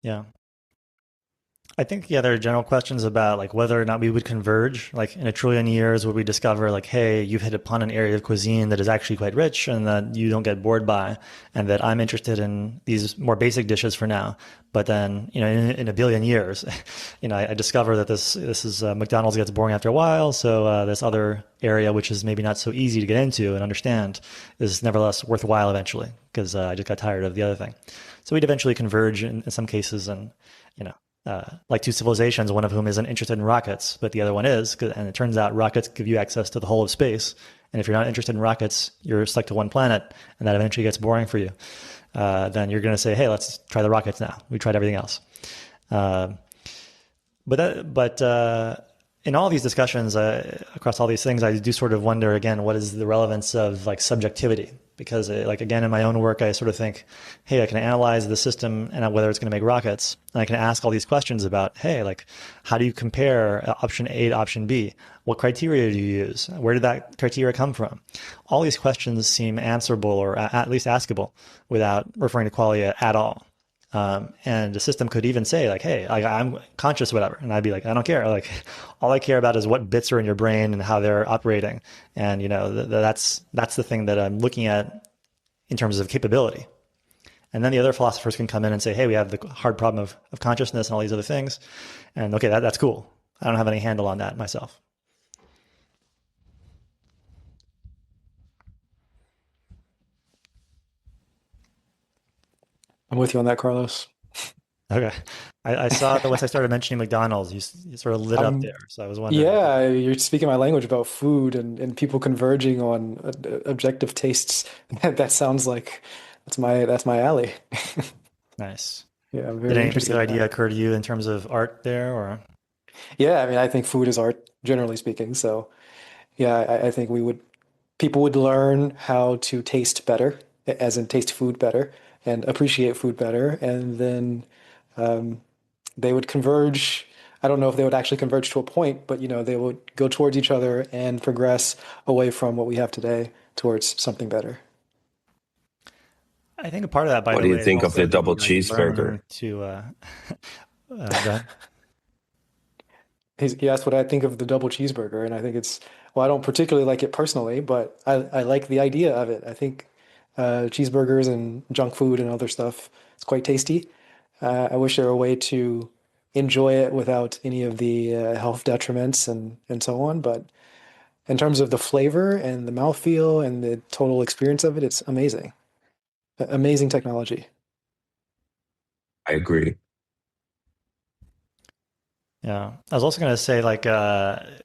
Yeah. I think, there are general questions about like whether or not we would converge. Like in a trillion years, would we discover like, hey, you've hit upon an area of cuisine that is actually quite rich and that you don't get bored by, and that I'm interested in these more basic dishes for now. But then, in a billion years, I discover that this is McDonald's gets boring after a while. So this other area, which is maybe not so easy to get into and understand, is nevertheless worthwhile eventually because I just got tired of the other thing. So we'd eventually converge in some cases, and you know like two civilizations, one of whom isn't interested in rockets, but the other one is. And it turns out rockets give you access to the whole of space. And if you're not interested in rockets, you're stuck to one planet, and that eventually gets boring for you. Then you're going to say, hey, let's try the rockets now. We tried everything else. But in all these discussions across all these things, I do sort of wonder again, what is the relevance of like subjectivity? Because like again, in my own work, I sort of think, hey, I can analyze the system and whether it's going to make rockets, and I can ask all these questions about, hey, like how do you compare option A to option B? What criteria do you use? Where did that criteria come from? All these questions seem answerable or at least askable without referring to qualia at all. And the system could even say like, hey, I'm conscious, whatever. And I'd be like, I don't care. Like all I care about is what bits are in your brain and how they're operating. And, that's the thing that I'm looking at in terms of capability. And then the other philosophers can come in and say, hey, we have the hard problem of consciousness and all these other things. And okay, that's cool. I don't have any handle on that myself. I'm with you on that, Carlos. Okay. I saw that once I started mentioning McDonald's, you sort of lit up Um, there. So I was wondering. yeah, you're speaking my language about food and people converging on objective tastes. That sounds like that's my alley. Nice. Yeah, I'm Did very any interested particular in that. idea occur to you in terms of art there or? Yeah, I mean, I think food is art, generally speaking. So, yeah, I think people would learn how to taste better, as in taste food better and appreciate food better, and then they would converge. I don't know if they would actually converge to a point, but they would go towards each other and progress away from what we have today towards something better. I think a part of that, by What the do you way, is think of also the that you double like cheeseburger? learn to. Go ahead. He asked what I think of the double cheeseburger, and I think well, I don't particularly like it personally, but I like the idea of it. I think cheeseburgers and junk food and other stuff, it's quite tasty. I wish there were a way to enjoy it without any of the health detriments and so on. But in terms of the flavor and the mouthfeel and the total experience of it, it's amazing. Amazing technology. I agree. Yeah. I was also going to say, like,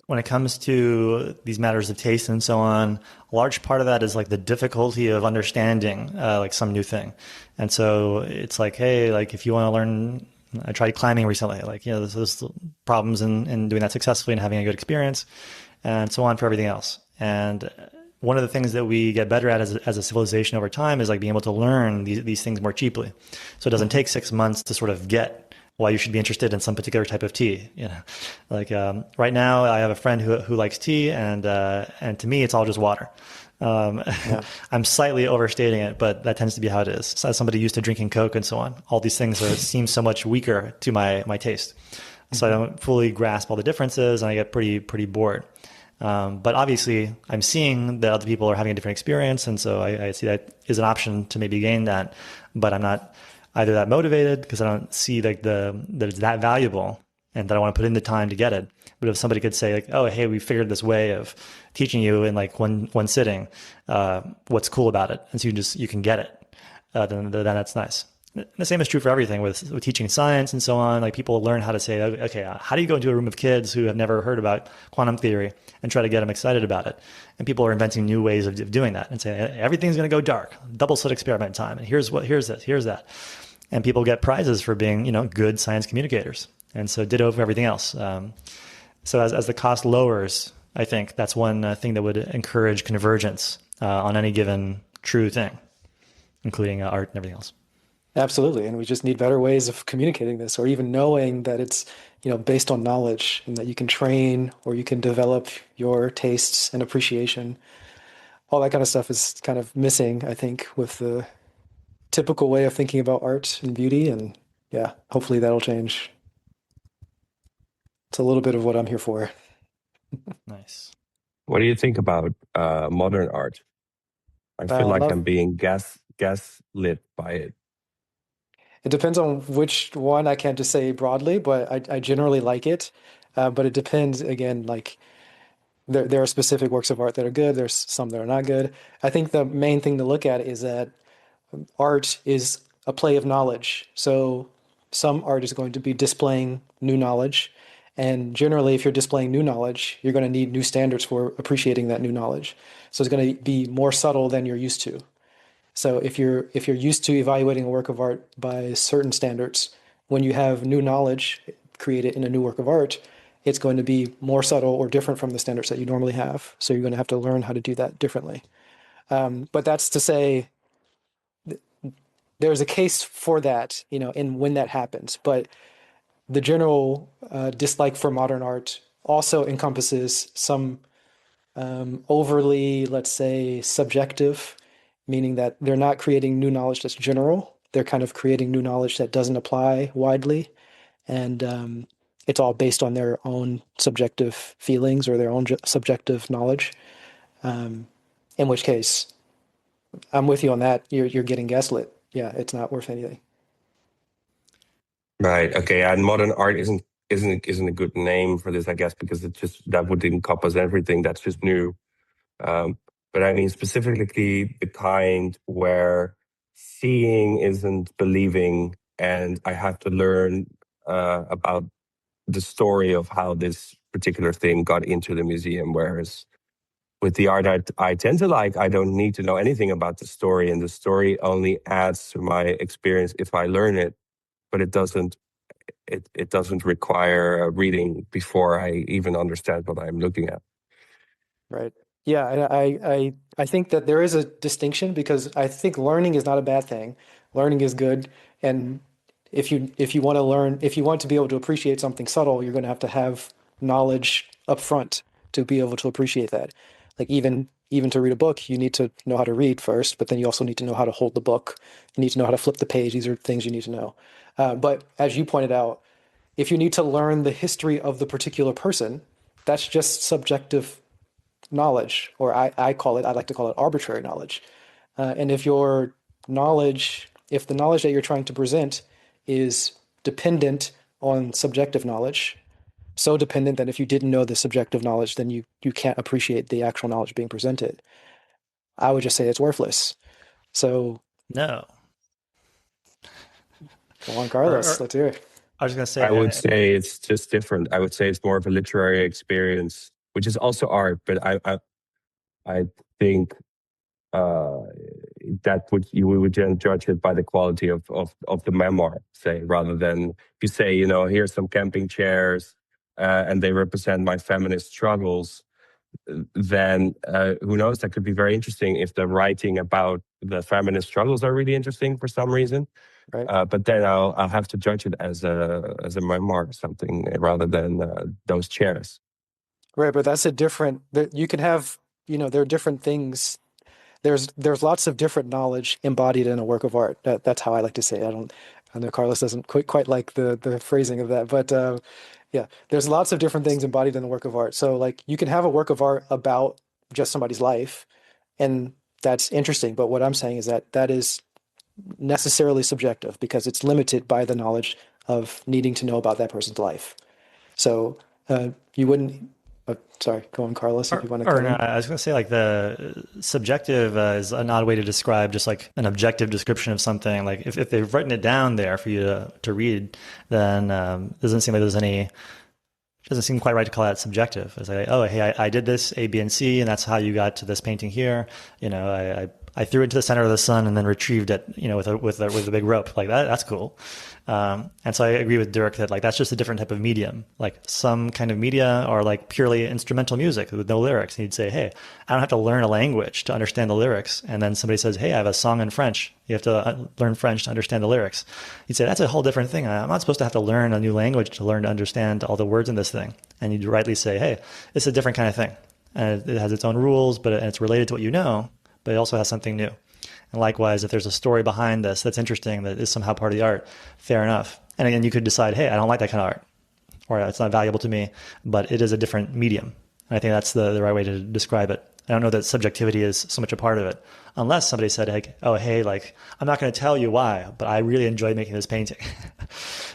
when it comes to these matters of taste and so on, a large part of that is like the difficulty of understanding, like some new thing. And so it's like, hey, like if you want to learn, I tried climbing recently, like, there's problems in doing that successfully and having a good experience and so on for everything else. And one of the things that we get better at as a civilization over time is like being able to learn these things more cheaply. So it doesn't take 6 months to sort of get why you should be interested in some particular type of tea. Like right now, I have a friend who likes tea, and to me, it's all just water. Um, Yeah. I'm slightly overstating it, but that tends to be how it is. So as somebody used to drinking Coke and so on, all these things seem so much weaker to my taste. So I don't fully grasp all the differences, and I get pretty bored. But obviously, I'm seeing that other people are having a different experience, and so I see that is an option to maybe gain that. But I'm not either that motivated because I don't see like that it's that valuable, and that I want to put in the time to get it. But if somebody could say like, "Oh, hey, we figured this way of teaching you in like one sitting, what's cool about it?" and so you can get it, then that's nice. The same is true for everything with teaching science and so on. Like people learn how to say, okay, how do you go into a room of kids who have never heard about quantum theory and try to get them excited about it? And people are inventing new ways of doing that and saying everything's going to go dark, double slit experiment time, and here's this, here's that, and people get prizes for being good science communicators. And so ditto for everything else. So as the cost lowers, I think that's one thing that would encourage convergence on any given true thing, including art and everything else. Absolutely. And we just need better ways of communicating this, or even knowing that it's, based on knowledge and that you can train or you can develop your tastes and appreciation. All that kind of stuff is kind of missing, I think, with the typical way of thinking about art and beauty. And yeah, hopefully that'll change. It's a little bit of what I'm here for. Nice. What do you think about modern art? I feel like Love I'm being gaslit by it. It depends on which one. I can't just say broadly, but I generally like it. But it depends again, like there are specific works of art that are good, there's some that are not good. I think the main thing to look at is that art is a play of knowledge. So some art is going to be displaying new knowledge. And generally, if you're displaying new knowledge, you're going to need new standards for appreciating that new knowledge. So it's going to be more subtle than you're used to. So if you're used to evaluating a work of art by certain standards, when you have new knowledge created in a new work of art, it's going to be more subtle or different from the standards that you normally have. So you're going to have to learn how to do that differently. But that's to say there's a case for that, in when that happens. But the general dislike for modern art also encompasses some overly, let's say, subjective, meaning that they're not creating new knowledge that's general. They're kind of creating new knowledge that doesn't apply widely. And it's all based on their own subjective feelings or their own subjective knowledge. Um, in which case, I'm with you on that. You're getting gaslit. Yeah, it's not worth anything. Right. Okay. And modern art isn't a good name for this, I guess, because that would encompass everything that's just new. Um, but I mean specifically the kind where seeing isn't believing, and I have to learn about the story of how this particular thing got into the museum. Whereas with the art I tend to like, I don't need to know anything about the story, and the story only adds to my experience if I learn it. But it doesn't require a reading before I even understand what I'm looking at. Right. Yeah, and I think that there is a distinction because I think learning is not a bad thing. Learning is good, and if you want to learn, if you want to be able to appreciate something subtle, you're going to have knowledge up front to be able to appreciate that. Like even to read a book, you need to know how to read first, but then you also need to know how to hold the book. You need to know how to flip the page. These are things you need to know. But as you pointed out, if you need to learn the history of the particular person, that's just subjective knowledge, or I like to call it arbitrary knowledge. And if your knowledge, if the knowledge that you're trying to present is dependent on subjective knowledge, so dependent that if you didn't know the subjective knowledge, then you can't appreciate the actual knowledge being presented, I would just say it's worthless. So, No. Juan Or, Carlos, let's hear it. I was going to say, I would say it's just different. I would say it's more of a literary experience, which is also art, but I think that we would then judge it by the quality of the memoir, say, rather than if you say, here's some camping chairs and they represent my feminist struggles, then who knows, that could be very interesting if the writing about the feminist struggles are really interesting for some reason. Right. But then I'll have to judge it as a memoir or something rather than those chairs. Right, but that's a different. You can have, there are different things. There's lots of different knowledge embodied in a work of art. That's how I like to say it. I know Carlos doesn't quite like the phrasing of that, but yeah, there's lots of different things embodied in the work of art. So like you can have a work of art about just somebody's life, and that's interesting. But what I'm saying is that is necessarily subjective because it's limited by the knowledge of needing to know about that person's life. So you wouldn't. Sorry, go on, Carlos, if you want to. No, I was going to say like the subjective is an odd way to describe just like an objective description of something. Like if they've written it down there for you to read, then it doesn't seem like there's any. Doesn't seem quite right to call that subjective. It's like, oh, hey, I did this A, B, and C, and that's how you got to this painting here. I threw it into the center of the sun and then retrieved it, with a big rope. Like that's cool. And so I agree with Dirk that like that's just a different type of medium. Like some kind of media are like purely instrumental music with no lyrics. And you'd say, hey, I don't have to learn a language to understand the lyrics. And then somebody says, hey, I have a song in French. You have to learn French to understand the lyrics. You'd say, that's a whole different thing. I'm not supposed to have to learn a new language to learn to understand all the words in this thing. And you'd rightly say, hey, it's a different kind of thing. And it has its own rules, but it's related to what you know, but it also has something new. And likewise, if there's a story behind this that's interesting, that is somehow part of the art, fair enough. And again, you could decide, hey, I don't like that kind of art, or it's not valuable to me, but it is a different medium. And I think that's the right way to describe it. I don't know that subjectivity is so much a part of it, unless somebody said, like, oh, hey, like, I'm not going to tell you why, but I really enjoyed making this painting.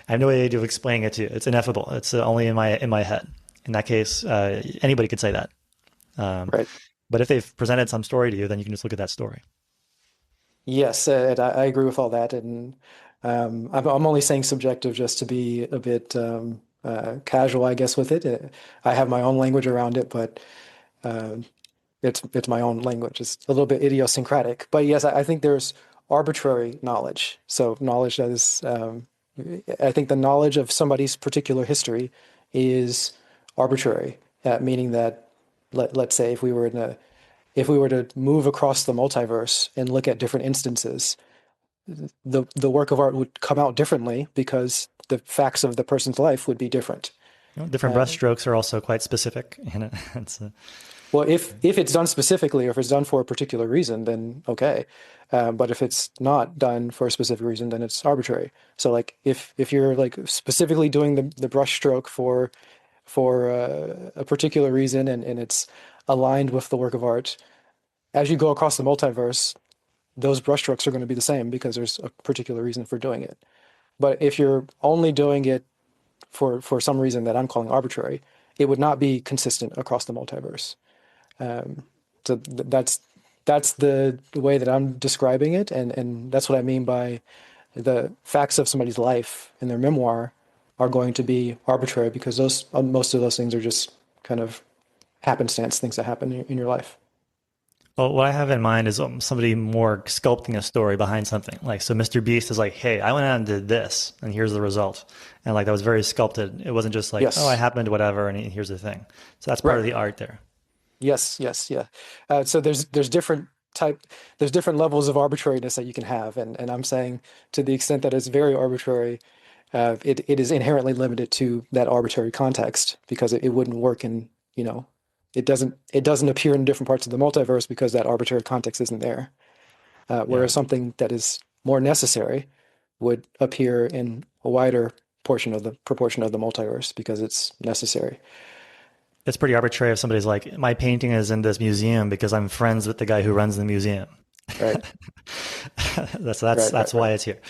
I have no way of explaining it to you. It's ineffable. It's only in my head. In that case, anybody could say that. Right. But if they've presented some story to you, then you can just look at that story. Yes, and I agree with all that, and I'm only saying subjective just to be a bit casual, I guess, with it. I have my own language around it, but it's my own language. It's a little bit idiosyncratic, but yes, I think there's arbitrary knowledge. So knowledge that is, I think the knowledge of somebody's particular history is arbitrary, meaning that let's say if we were to move across the multiverse and look at different instances, the work of art would come out differently because the facts of the person's life would be different. Different brushstrokes are also quite specific. Well, if it's done specifically or if it's done for a particular reason, then okay. But if it's not done for a specific reason, then it's arbitrary. So like if you're like specifically doing the brushstroke for a particular reason and it's aligned with the work of art, as you go across the multiverse, those brushstrokes are going to be the same because there's a particular reason for doing it. But if you're only doing it for some reason that I'm calling arbitrary, it would not be consistent across the multiverse. So that's the way that I'm describing it, and that's what I mean by the facts of somebody's life in their memoir are going to be arbitrary because most of those things are just kind of happenstance, things that happen in your life. Well, what I have in mind is somebody more sculpting a story behind something. Like, so Mr. Beast is like, hey, I went out and did this, and here's the result. And like, that was very sculpted. It wasn't just like, Yes. oh, I happened to whatever, and here's the thing. So that's part of the art there. Yes, yeah. So there's different there's different levels of arbitrariness that you can have, and I'm saying to the extent that it's very arbitrary, it is inherently limited to that arbitrary context because it wouldn't work in, it doesn't appear in different parts of the multiverse because that arbitrary context isn't there. Yeah. Whereas something that is more necessary would appear in a wider proportion of the multiverse because it's necessary. It's pretty arbitrary if somebody's like, my painting is in this museum because I'm friends with the guy who runs the museum. Right. That's why it's here,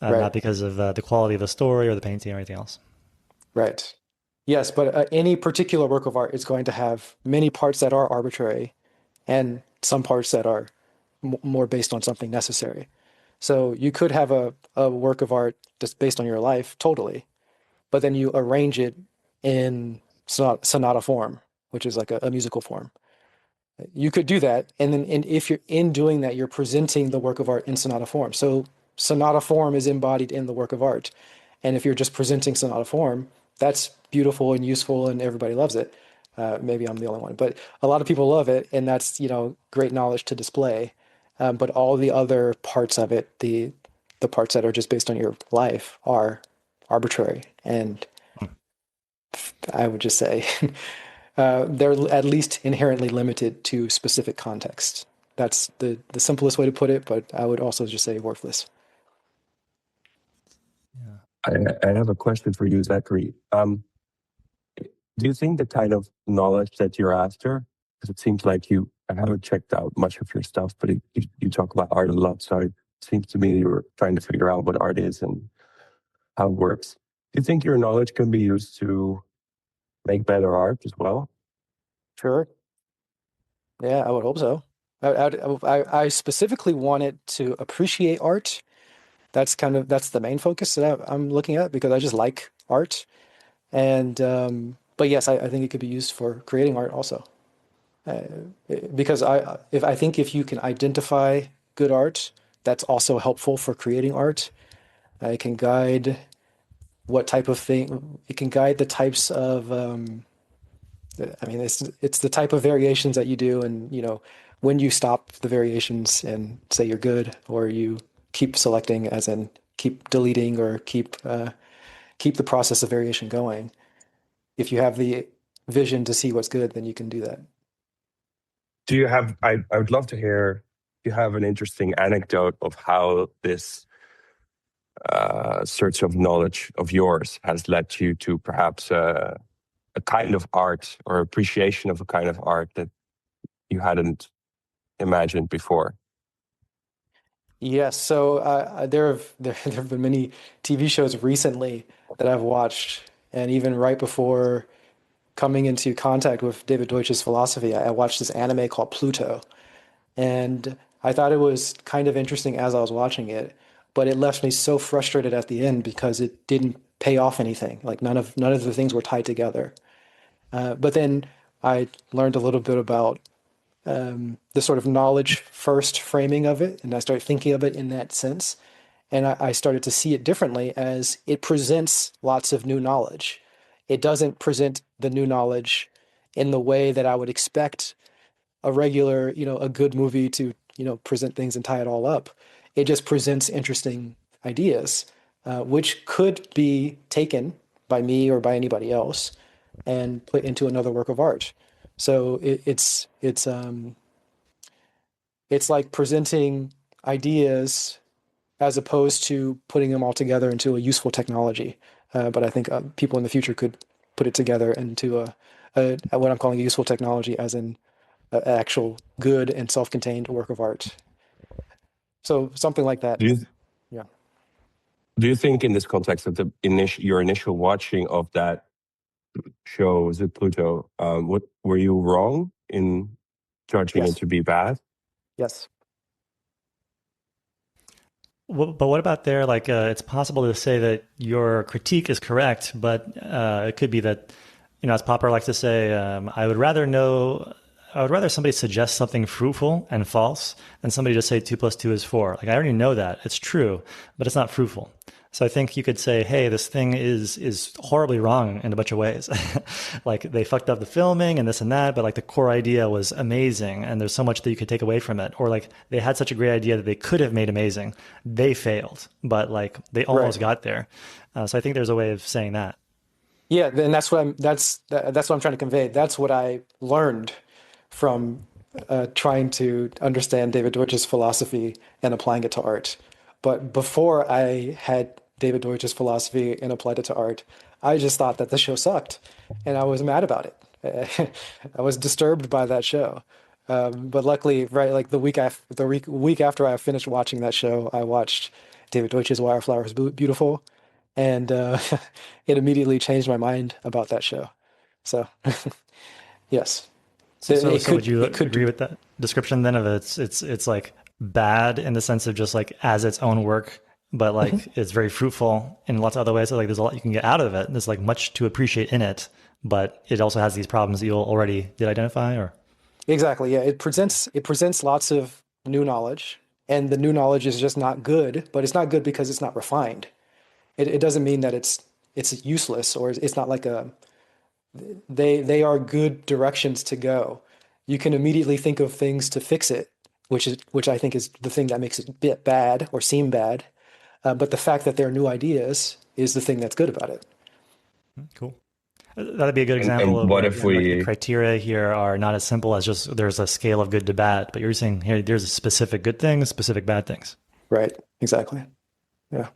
Right. not because of the quality of the story or the painting or anything else. Right. Yes, but any particular work of art is going to have many parts that are arbitrary and some parts that are more based on something necessary. So you could have a work of art that's based on your life, totally, but then you arrange it in sonata form, which is like a musical form. You could do that, and then if you're in doing that, you're presenting the work of art in sonata form. So sonata form is embodied in the work of art, and if you're just presenting sonata form, that's beautiful and useful, and everybody loves it. Maybe I'm the only one, but a lot of people love it, and that's great knowledge to display. But all the other parts of it, the parts that are just based on your life, are arbitrary, and I would just say they're at least inherently limited to specific context. That's the simplest way to put it, but I would also just say worthless. I have a question for you, Zachary. Do you think the kind of knowledge that you're after, because it seems like I haven't checked out much of your stuff, but you talk about art a lot, so it seems to me you're trying to figure out what art is and how it works. Do you think your knowledge can be used to make better art as well? Sure. Yeah, I would hope so. I specifically wanted to appreciate art. That's the main focus that I'm looking at because I just like art. And but yes, I think it could be used for creating art also. Uh, because I think if you can identify good art, that's also helpful for creating art. It can guide what type of thing. It can guide the types of. I mean, it's the type of variations that you do, and when you stop the variations and say you're good, or you keep selecting, as in keep deleting, or keep the process of variation going. If you have the vision to see what's good, then you can do that. Do you have? I would love to hear. If you have an interesting anecdote of how this search of knowledge of yours has led you to perhaps a kind of art or appreciation of a kind of art that you hadn't imagined before? Yes, so there have been many TV shows recently that I've watched, and even right before coming into contact with David Deutsch's philosophy, I watched this anime called Pluto, and I thought it was kind of interesting as I was watching it, but it left me so frustrated at the end because it didn't pay off anything. Like none of the things were tied together. But then I learned a little bit about the sort of knowledge first framing of it, and I started thinking of it in that sense. And I started to see it differently as it presents lots of new knowledge. It doesn't present the new knowledge in the way that I would expect a good movie to, present things and tie it all up. It just presents interesting ideas, which could be taken by me or by anybody else and put into another work of art. So it's like presenting ideas as opposed to putting them all together into a useful technology. But I think people in the future could put it together into what I'm calling a useful technology, as in an actual good and self-contained work of art. So something like that. Do you, Yeah. do you think in this context that your initial watching of that show, is it Pluto, what were you wrong in judging it Yes. to be bad? Yes. But what about there? Like, it's possible to say that your critique is correct, but it could be that, as Popper likes to say, I would rather somebody suggest something fruitful and false than somebody just say 2 + 2 is 4. Like, I already know that it's true, but it's not fruitful. So I think you could say, hey, this thing is horribly wrong in a bunch of ways. Like they fucked up the filming and this and that, but like the core idea was amazing and there's so much that you could take away from it. Or like they had such a great idea that they could have made amazing. They failed, but like they almost Right. got there. So I think there's a way of saying that. Yeah, and that's what I'm trying to convey. That's what I learned from trying to understand David Deutsch's philosophy and applying it to art. But before I had David Deutsch's philosophy and applied it to art, I just thought that the show sucked, and I was mad about it. I was disturbed by that show. But luckily, right, like the week after I finished watching that show, I watched David Deutsch's Why Our Flowers Beautiful, and it immediately changed my mind about that show. So yes, So, it, so, it so would could you it could agree do. with that description then of it's like bad in the sense of just like as its own work, but like Mhm. it's very fruitful in lots of other ways. So like there's a lot you can get out of it. There's like much to appreciate in it, but it also has these problems that you already did identify or Exactly. Yeah, it presents lots of new knowledge, and the new knowledge is just not good. But it's not good because it's not refined. It doesn't mean that it's useless or it's not like a they are good directions to go. You can immediately think of things to fix it, which I think is the thing that makes it a bit bad or seem bad. But the fact that there are new ideas is the thing that's good about it. cool. That'd be a good example And of what where if again, like the we criteria here are not as simple as just there's a scale of good to bad, but you're saying here there's a specific good things, specific bad things. Right. Exactly. Yeah.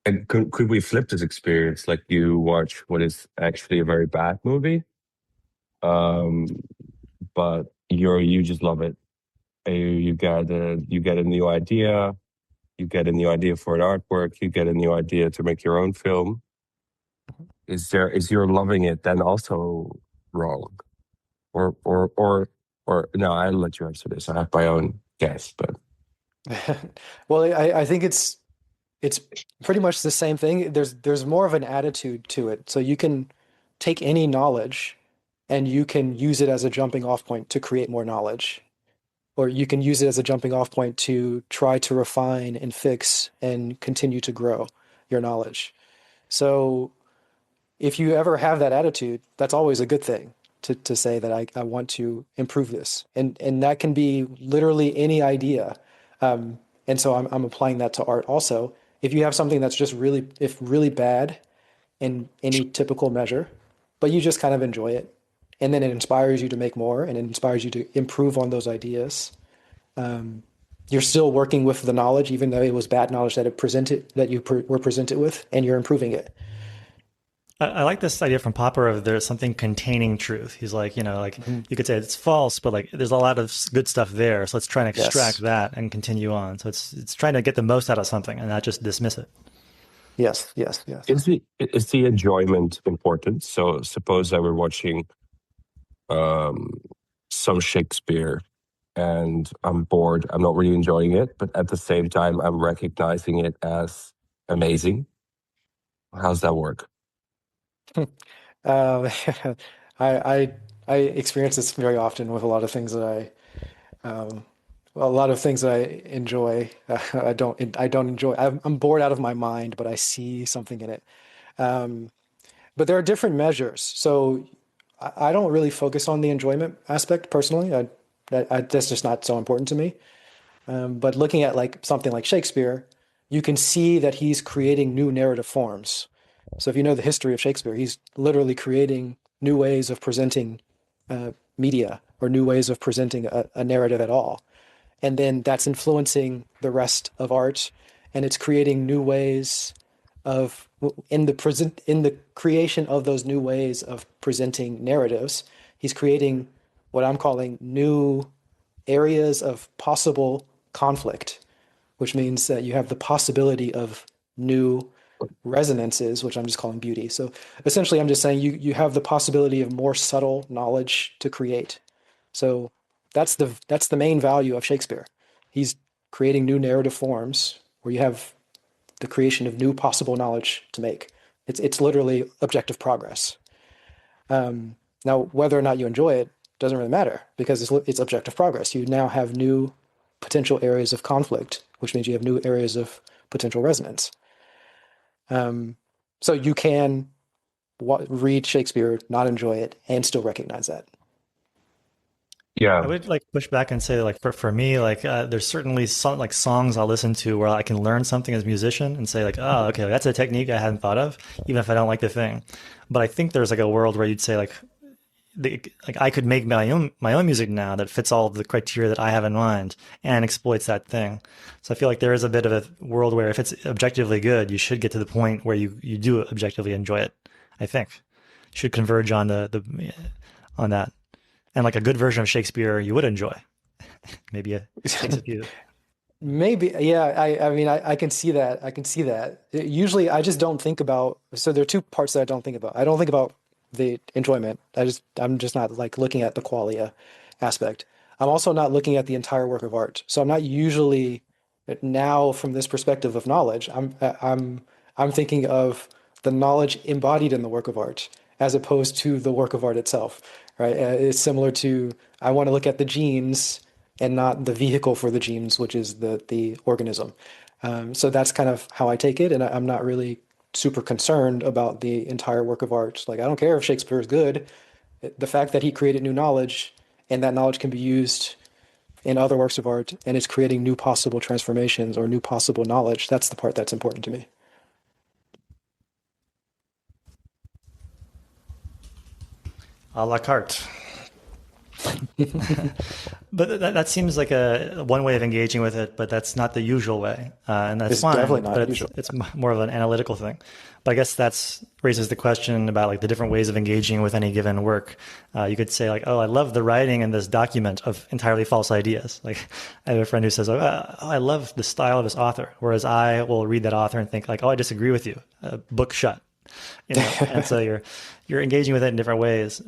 and could we flip this experience? Like you watch what is actually a very bad movie, um, but you just love it. You get a new idea. You get a new idea for an artwork. You get a new idea to make your own film. Is your loving it then also wrong? Or or or or no? I'll let you answer this. I have my own guess, but Well, I think it's pretty much the same thing. There's more of an attitude to it. So you can take any knowledge and you can use it as a jumping off point to create more knowledge. Or you can use it as a jumping off point to try to refine and fix and continue to grow your knowledge. So if you ever have that attitude, that's always a good thing to say that I want to improve this. And that can be literally any idea. And so I'm applying that to art also. If you have something that's just if really bad in any typical measure, but you just kind of enjoy it, and then it inspires you to make more and it inspires you to improve on those ideas. You're still working with the knowledge, even though it was bad knowledge that you were presented with, and you're improving it. I like this idea from Popper of there's something containing truth. He's like, like Mhm. you could say it's false, but like there's a lot of good stuff there. So let's try and extract Yes. that and continue on. So it's trying to get the most out of something and not just dismiss it. Yes. Yes. Yes. is the enjoyment important? So suppose I were watching um, some Shakespeare and I'm bored. I'm not really enjoying it, but at the same time, I'm recognizing it as amazing. How's that work? Um, I I experience this very often with a lot of things that um, a lot of things that I enjoy. I don't enjoy. I'm bored out of my mind, but I see something in it. Um, but there are different measures. So I don't really focus on the enjoyment aspect personally. That's just not so important to me. But looking at like something like Shakespeare, you can see that he's creating new narrative forms. So if you know the history of Shakespeare, he's literally creating new ways of presenting media or new ways of presenting a narrative at all. And then that's influencing the rest of art, and it's creating new ways of in the creation of those new ways of presenting narratives. He's creating what I'm calling new areas of possible conflict, which means that you have the possibility of new resonances, which I'm just calling beauty. So essentially, I'm just saying you have the possibility of more subtle knowledge to create. So that's the main value of Shakespeare. He's creating new narrative forms where you have the creation of new possible knowledge to make. It's literally objective progress. Now, whether or not you enjoy it doesn't really matter because it's objective progress. You now have new potential areas of conflict which means you have new areas of potential resonance. So you can read Shakespeare, not enjoy it, and still recognize that. I would like push back and say like for me like there's certainly some like songs I'll listen to where I can learn something as a musician and say like, oh, okay, that's a technique I hadn't thought of, even if I don't like the thing. But I think there's like a world where you'd say like like I could make my own music now that fits all of the criteria that I have in mind and exploits that thing. So I feel like there is a bit of a world where if it's objectively good, you should get to the point where you do objectively enjoy it. I think you should converge on the on that. And like a good version of Shakespeare, you would enjoy. Maybe it takes a few. Maybe, yeah. I mean, I can see that. I can see that. Usually, I just don't think about. So there are two parts that I don't think about. I don't think about the enjoyment. I'm just not like looking at the qualia aspect. I'm also not looking at the entire work of art. So I'm not usually now from this perspective of knowledge. I'm thinking of the knowledge embodied in the work of art as opposed to the work of art itself, right? It's similar to I want to look at the genes and not the vehicle for the genes, which is the organism. So that's kind of how I take it, and I'm not really super concerned about the entire work of art. Like I don't care if Shakespeare is good. The fact that he created new knowledge and that knowledge can be used in other works of art and it's creating new possible transformations or new possible knowledge, that's the part that's important to me. A la carte. But that seems like a one way of engaging with it, but that's not the usual way, and that's It's fine. definitely not But usual. it's more of an analytical thing. But I guess that's raises the question about like the different ways of engaging with any given work. You could say like, oh, I love the writing in this document of entirely false ideas. Like I have a friend who says, oh, I love the style of this author, whereas I will read that author and think like, oh, I disagree with you. Book shut. And so you're engaging with it in different ways.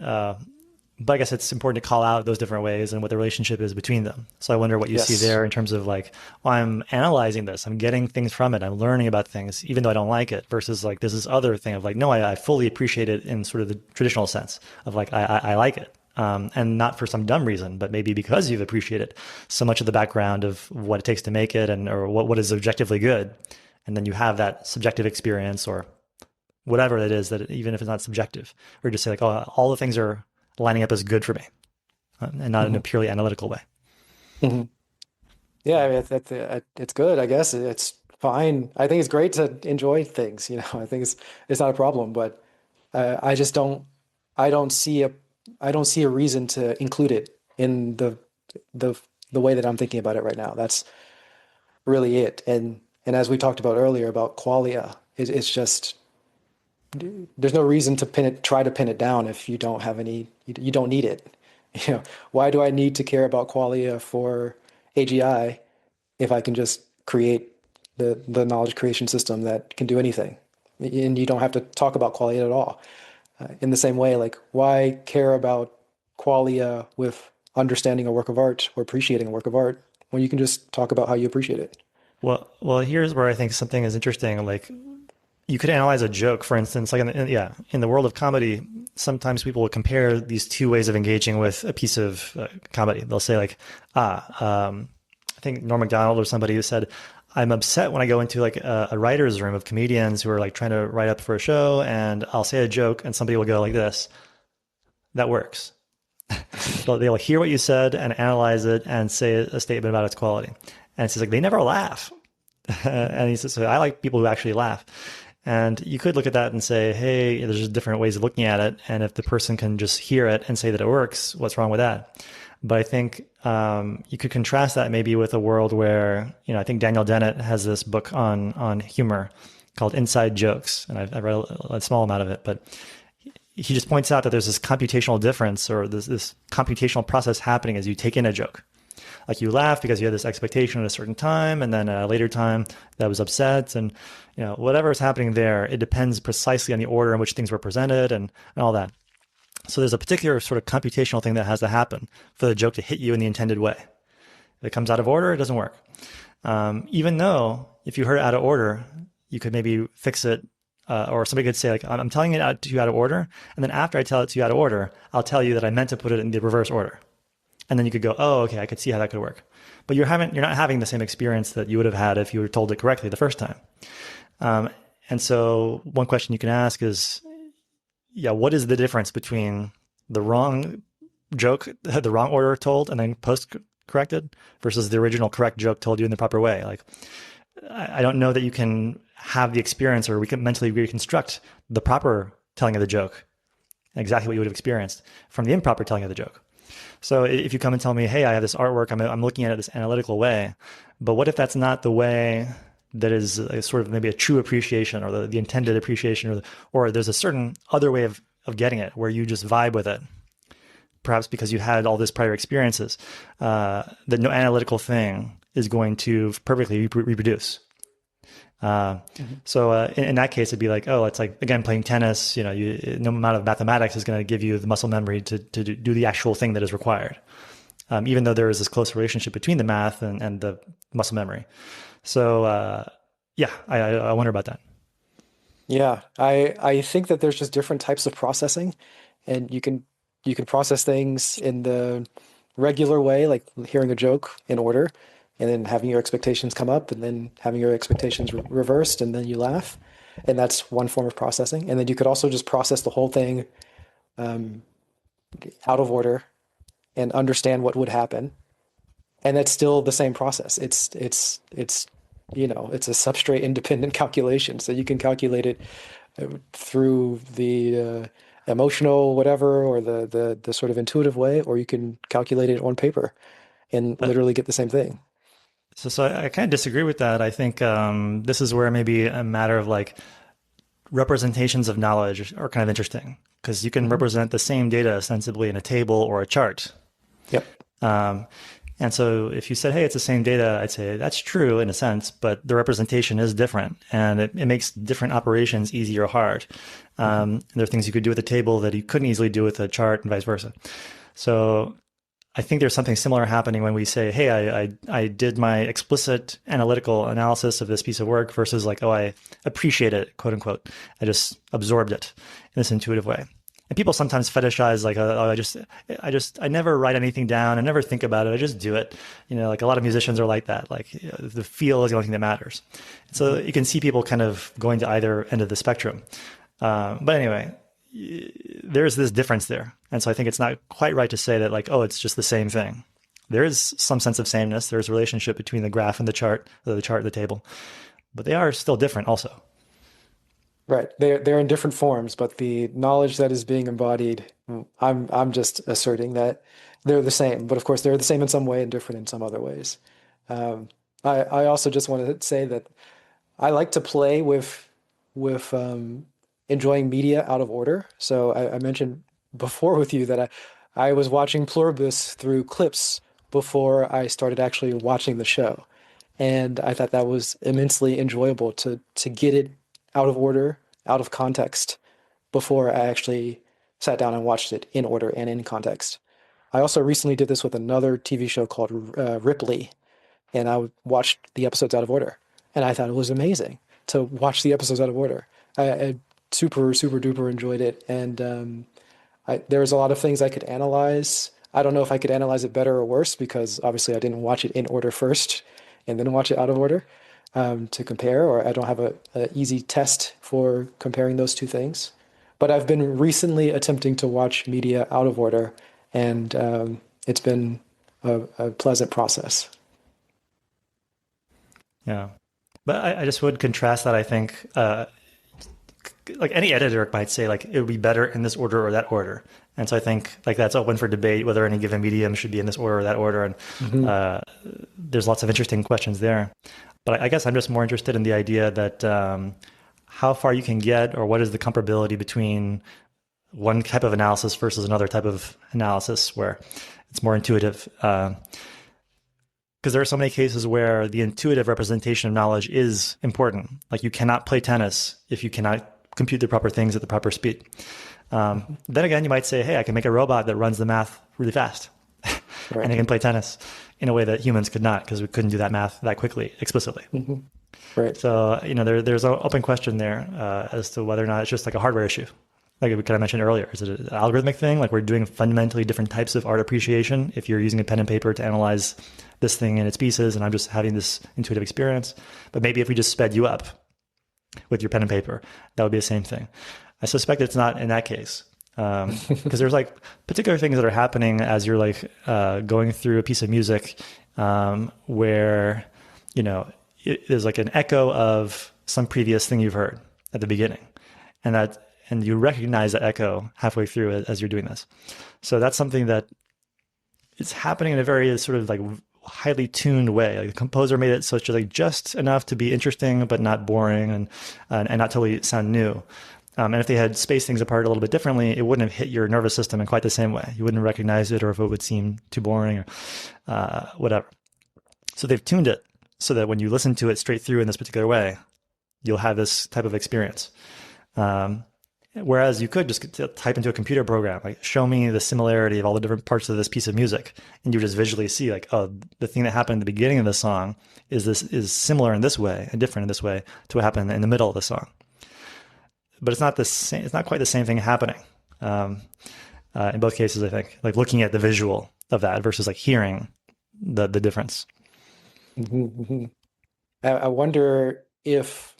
But I guess it's important to call out those different ways and what the relationship is between them. So I wonder what you see Yes. there in terms of like, oh, I'm analyzing this, I'm getting things from it, I'm learning about things, even though I don't like it, versus like there's this other thing of like, no, I fully appreciate it in sort of the traditional sense of like, I like it. And not for some dumb reason, but maybe because you've appreciated so much of the background of what it takes to make it and or what is objectively good. And then you have that subjective experience or whatever it is that even if it's not subjective, or just say like, oh, all the things are lining up as good for me, and not in a Hmm. purely analytical way. Hmm. Yeah, I mean, it's good. I guess it's fine. I think it's great to enjoy things. I think it's not a problem. But I just don't. I don't see a. I don't see a reason to include it in the the way that I'm thinking about it right now. That's really it. And as we talked about earlier about qualia, it's just there's no reason to try to pin it down if you don't have any. You don't need it. Why do I need to care about qualia for AGI if I can just create the knowledge creation system that can do anything, and you don't have to talk about qualia at all. In the same way, like why care about qualia with understanding a work of art or appreciating a work of art when you can just talk about how you appreciate it? Well, here's where I think something is interesting. Like you could analyze a joke, for instance, like in the world of comedy, sometimes people will compare these two ways of engaging with a piece of comedy. They'll say like, I think Norm Macdonald or somebody who said, I'm upset when I go into like a writer's room of comedians who are like trying to write up for a show and I'll say a joke and somebody will go like this. That works. They'll hear what you said and analyze it and say a statement about its quality. And it's just like, they never laugh. And he says, so I like people who actually laugh. And you could look at that and say, hey, there's just different ways of looking at it. And if the person can just hear it and say that it works, what's wrong with that? But I think you could contrast that maybe with a world where, I think Daniel Dennett has this book on humor called Inside Jokes. And I've read a small amount of it, but he just points out that there's this computational difference or this computational process happening as you take in a joke. Like you laugh because you had this expectation at a certain time, and then at a later time that was upset, and whatever is happening there, it depends precisely on the order in which things were presented and all that. So there's a particular sort of computational thing that has to happen for the joke to hit you in the intended way. If it comes out of order, it doesn't work. Even though if you heard it out of order, you could maybe fix it, or somebody could say like, I'm telling it to you out of order, and then after I tell it to you out of order, I'll tell you that I meant to put it in the reverse order. And then you could go, oh, okay, I could see how that could work. but you're not having the same experience that you would have had if you were told it correctly the first time. And so one question you can ask is, yeah, what is the difference between the wrong joke, the wrong order told and then post corrected versus the original correct joke told you in the proper way? Like, I don't know that you can have the experience, or we can mentally reconstruct the proper telling of the joke, exactly what you would have experienced, from the improper telling of the joke. So if you come and tell me, hey, I have this artwork, I'm looking at it this analytical way, but what if that's not the way that is a sort of maybe a true appreciation, or the intended appreciation, or there's a certain other way of getting it where you just vibe with it, perhaps because you had all this prior experiences, that no analytical thing is going to perfectly reproduce. So in that case, it'd be like, oh, it's like, again, playing tennis, no amount of mathematics is going to give you the muscle memory to do the actual thing that is required. Even though there is this close relationship between the math and the muscle memory. So, yeah, I wonder about that. Yeah, I think that there's just different types of processing, and you can process things in the regular way, like hearing a joke in order, and then having your expectations come up, and then having your expectations reversed, and then you laugh, and that's one form of processing. And then you could also just process the whole thing out of order and understand what would happen, and that's still the same process. It's it's a substrate independent calculation, so you can calculate it through the emotional whatever, or the sort of intuitive way, or you can calculate it on paper and literally get the same thing. So I kind of disagree with that. I think this is where maybe a matter of like representations of knowledge are kind of interesting, because you can represent the same data ostensibly in a table or a chart. Yep. And so if you said, hey, it's the same data, I'd say that's true in a sense, but the representation is different, and it makes different operations easy or hard. There are things you could do with a table that you couldn't easily do with a chart, and vice versa. So I think there's something similar happening when we say, hey, I did my explicit analytical analysis of this piece of work versus like, oh, I appreciate it, quote unquote. I just absorbed it in this intuitive way. And people sometimes fetishize like, oh, I never write anything down. I never think about it. I just do it. Like a lot of musicians are like that. Like the feel is the only thing that matters. So you can see people kind of going to either end of the spectrum. But anyway, there's this difference there. And so I think it's not quite right to say that like, oh, it's just the same thing. There is some sense of sameness. There's a relationship between the graph and the chart, and the table, but they are still different also. Right. They're in different forms, but the knowledge that is being embodied, I'm just asserting that they're the same. But of course, they're the same in some way and different in some other ways. I also just want to say that I like to play with enjoying media out of order. So I mentioned before with you that I was watching Pluribus through clips before I started actually watching the show, and I thought that was immensely enjoyable to get it out of order, out of context, before I actually sat down and watched it in order and in context. I also recently did this with another TV show called Ripley, and I watched the episodes out of order, and I thought it was amazing to watch the episodes out of order. I super, super duper enjoyed it, and there was a lot of things I could analyze. I don't know if I could analyze it better or worse, because obviously I didn't watch it in order first and then watch it out of order. To compare, or I don't have an easy test for comparing those two things. But I've been recently attempting to watch media out of order, and it's been a pleasant process. Yeah. But I just would contrast that, I think, like any editor might say, like, it would be better in this order or that order. And so I think like that's open for debate, whether any given medium should be in this order or that order. And there's lots of interesting questions there. But I guess I'm just more interested in the idea that how far you can get, or what is the comparability between one type of analysis versus another type of analysis where it's more intuitive. Because there are so many cases where the intuitive representation of knowledge is important. Like you cannot play tennis if you cannot compute the proper things at the proper speed. Then again, you might say, hey, I can make a robot that runs the math really fast. Right. And it can play tennis in a way that humans could not, because we couldn't do that math that quickly, explicitly. Right. So, there's an open question there as to whether or not it's just like a hardware issue. like we kind of mentioned earlier, is it an algorithmic thing? Like we're doing fundamentally different types of art appreciation if you're using a pen and paper to analyze this thing in its pieces, and I'm just having this intuitive experience. But maybe if we just sped you up with your pen and paper, that would be the same thing. I suspect it's not in that case. Because there's like particular things that are happening as you're like going through a piece of music where, you know, there's like an echo of some previous thing you've heard at the beginning. And you recognize the echo halfway through as you're doing this. So that's something that is happening in a very sort of like highly tuned way. Like the composer made it so it's like just enough to be interesting, but not boring and not totally sound new. And if they had spaced things apart a little bit differently, it wouldn't have hit your nervous system in quite the same way. You wouldn't recognize it, or if it would seem too boring or whatever. So they've tuned it so that when you listen to it straight through in this particular way, you'll have this type of experience. Whereas you could just type into a computer program, like show me the similarity of all the different parts of this piece of music, and you just visually see like, oh, the thing that happened in the beginning of the song is similar in this way and different in this way to what happened in the middle of the song. But it's not the same. It's not quite the same thing happening in both cases. I think, like looking at the visual of that versus like hearing the difference. Mm-hmm, mm-hmm. I wonder if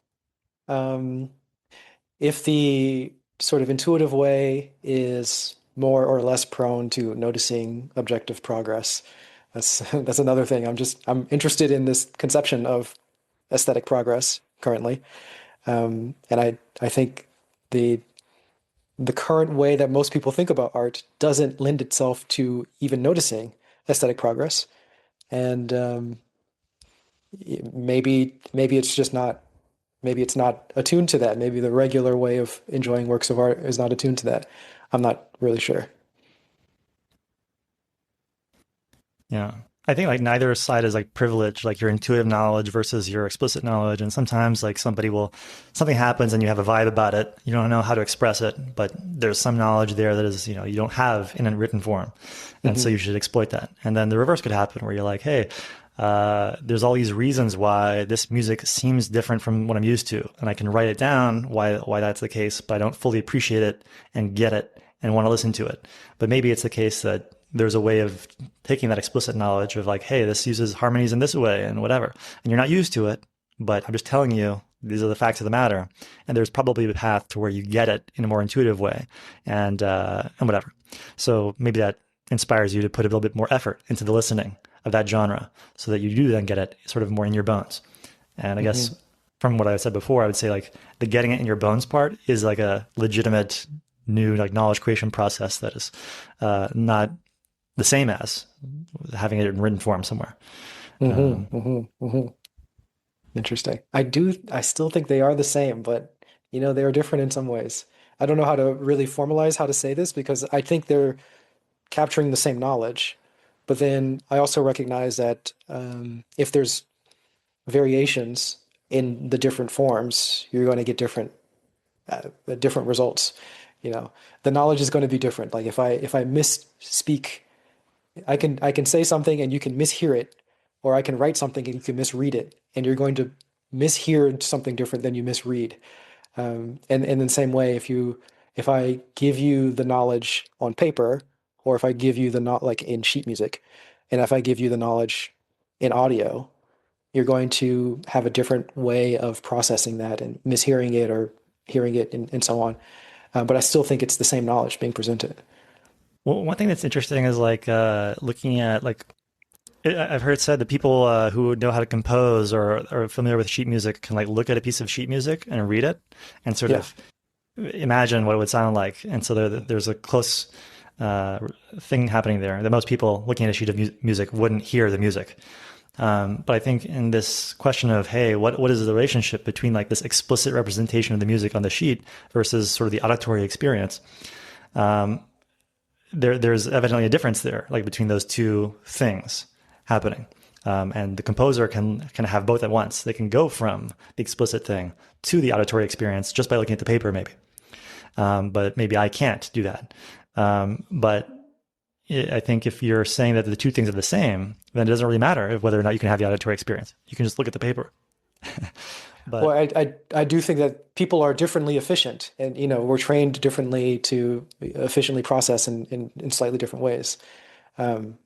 the sort of intuitive way is more or less prone to noticing objective progress. That's another thing. I'm interested in this conception of aesthetic progress currently, and I think the current way that most people think about art doesn't lend itself to even noticing aesthetic progress, and maybe it's just not. Maybe it's not attuned to that. Maybe the regular way of enjoying works of art is not attuned to that. I'm not really sure. Yeah. I think like neither side is like privileged, like your intuitive knowledge versus your explicit knowledge. And sometimes like something happens and you have a vibe about it. You don't know how to express it, but there's some knowledge there that is, you don't have in a written form. And so you should exploit that. And then the reverse could happen where you're like, hey, there's all these reasons why this music seems different from what I'm used to. And I can write it down why that's the case, but I don't fully appreciate it and get it and want to listen to it. But maybe it's the case that there's a way of taking that explicit knowledge of like, hey, this uses harmonies in this way and whatever. And you're not used to it, but I'm just telling you, these are the facts of the matter. And there's probably a path to where you get it in a more intuitive way and whatever. So maybe that inspires you to put a little bit more effort into the listening of that genre so that you do then get it sort of more in your bones. And I guess from what I said before, I would say like the getting it in your bones part is like a legitimate new like knowledge creation process that is not the same as having it in written form somewhere. Interesting. I still think they are the same, but they are different in some ways. I don't know how to really formalize how to say this because I think they're capturing the same knowledge. But then I also recognize that if there's variations in the different forms, you're going to get different results. The knowledge is going to be different. Like if I misspeak, I can say something and you can mishear it, or I can write something and you can misread it, and you're going to mishear something different than you misread. And in the same way, if I give you the knowledge on paper, or if I give you like in sheet music, and if I give you the knowledge in audio, you're going to have a different way of processing that and mishearing it or hearing it and so on. But I still think it's the same knowledge being presented. Well, one thing that's interesting is like looking at like, I've heard said that people who know how to compose or are familiar with sheet music can like look at a piece of sheet music and read it and sort of imagine what it would sound like. And so there's a close thing happening there that most people looking at a sheet of music wouldn't hear the music. But I think in this question of, hey, what is the relationship between like this explicit representation of the music on the sheet versus sort of the auditory experience? There's evidently a difference there, like between those two things happening. And the composer can have both at once. They can go from the explicit thing to the auditory experience just by looking at the paper, maybe. But maybe I can't do that. But I think if you're saying that the two things are the same, then it doesn't really matter whether or not you can have the auditory experience. You can just look at the paper. Well, But I do think that people are differently efficient, and we're trained differently to efficiently process in slightly different ways.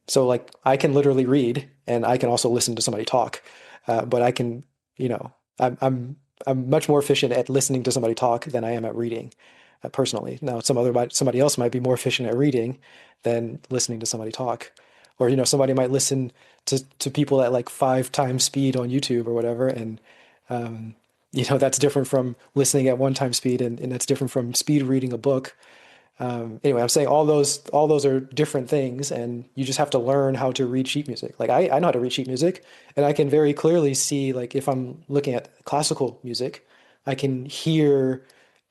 So like I can literally read, and I can also listen to somebody talk, but I can, you know, I'm much more efficient at listening to somebody talk than I am at reading, personally. Now, somebody else might be more efficient at reading than listening to somebody talk, or somebody might listen to people at like 5 times speed on YouTube or whatever, and um, that's different from listening at 1 time speed, and that's different from speed reading a book. Anyway, I'm saying all those are different things, and you just have to learn how to read sheet music. Like I know how to read sheet music, and I can very clearly see, like if I'm looking at classical music, I can hear,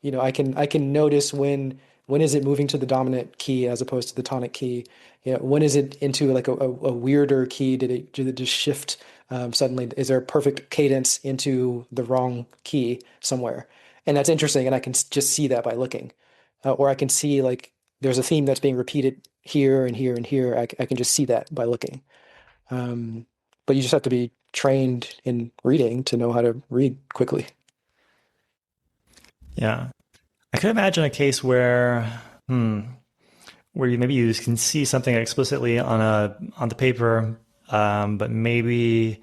I can notice when is it moving to the dominant key as opposed to the tonic key. When is it into like a weirder key? Did it just shift suddenly? Is there a perfect cadence into the wrong key somewhere? And that's interesting, and I can just see that by looking. Or I can see like there's a theme that's being repeated here and here and here. I can just see that by looking. Um, but you just have to be trained in reading to know how to read quickly. yeah, I could imagine a case hmm, where you can see something explicitly on the paper, but maybe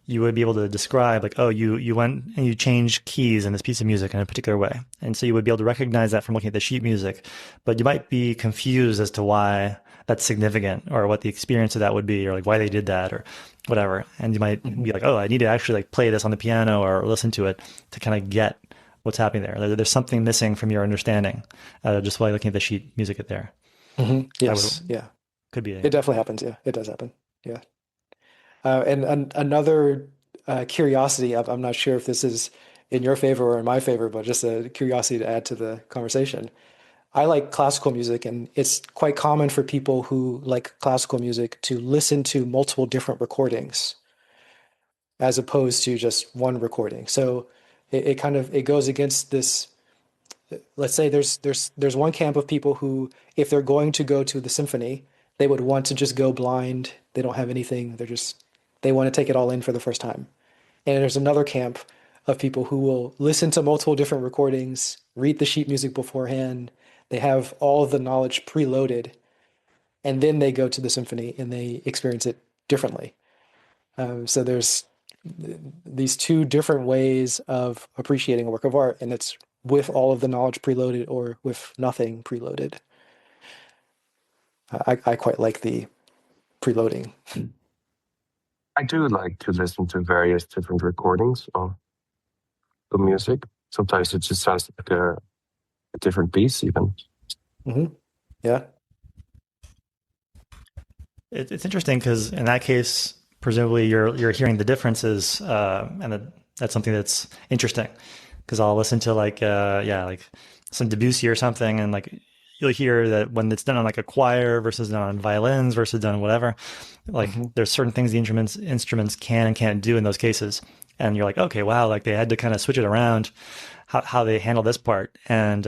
you would be able to describe like, oh, you went and you changed keys in this piece of music in a particular way, and so you would be able to recognize that from looking at the sheet music, but you might be confused as to why that's significant or what the experience of that would be or like why they did that or whatever, and you might Hmm. be like, oh, I need to actually like play this on the piano or listen to it to kind of get what's happening there. There's something missing from your understanding just by looking at the sheet music there. Hmm. That would Yes, yeah, could be it a, definitely happens. Yeah, it does happen. Yeah. And another curiosity, I'm not sure if this is in your favor or in my favor, but just a curiosity to add to the conversation. I like classical music, and it's quite common for people who like classical music to listen to multiple different recordings as opposed to just one recording. So it kind of it goes against this. Let's say there's one camp of people who, if they're going to go to the symphony, they would want to just go blind. They don't have anything. They want to take it all in for the first time. And there's another camp of people who will listen to multiple different recordings, read the sheet music beforehand. They have all of the knowledge preloaded, and then they go to the symphony and they experience it differently. So there's these two different ways of appreciating a work of art, and it's with all of the knowledge preloaded or with nothing preloaded. I quite like the preloading. I do like to listen to various different recordings of the music. Sometimes it just sounds like a different piece, even. Hmm. Yeah. it's interesting because in that case, presumably you're hearing the differences, that's something that's interesting. Because I'll listen to like like some Debussy or something, and like you'll hear that when it's done on like a choir versus done on violins versus done on whatever, like Hmm. there's certain things the instruments can and can't do in those cases, and you're like, okay, wow, like they had to kind of switch it around how they handle this part, and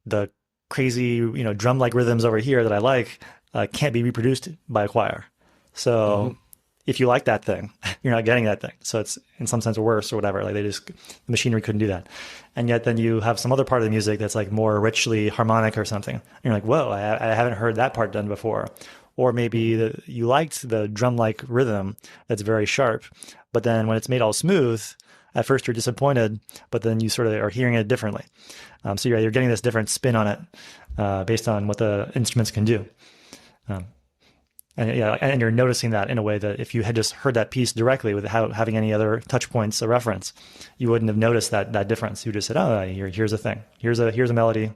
the crazy drum like rhythms over here that I like can't be reproduced by a choir. Hmm. So if you like that thing, you're not getting that thing. So it's in some sense worse or whatever. Like the machinery couldn't do that. And yet then you have some other part of the music that's like more richly harmonic or something. And you're like, whoa, I haven't heard that part done before. Or maybe Hmm. you liked the drum like rhythm that's very sharp, but then when it's made all smooth, at first you're disappointed, but then you sort of are hearing it differently. So you're getting this different spin on it based on what the instruments can do. Um, and yeah, and you're noticing that in a way that if you had just heard that piece directly without having any other touch points or reference, you wouldn't have noticed that difference. You just said, "Oh, here's a thing. Here's a melody.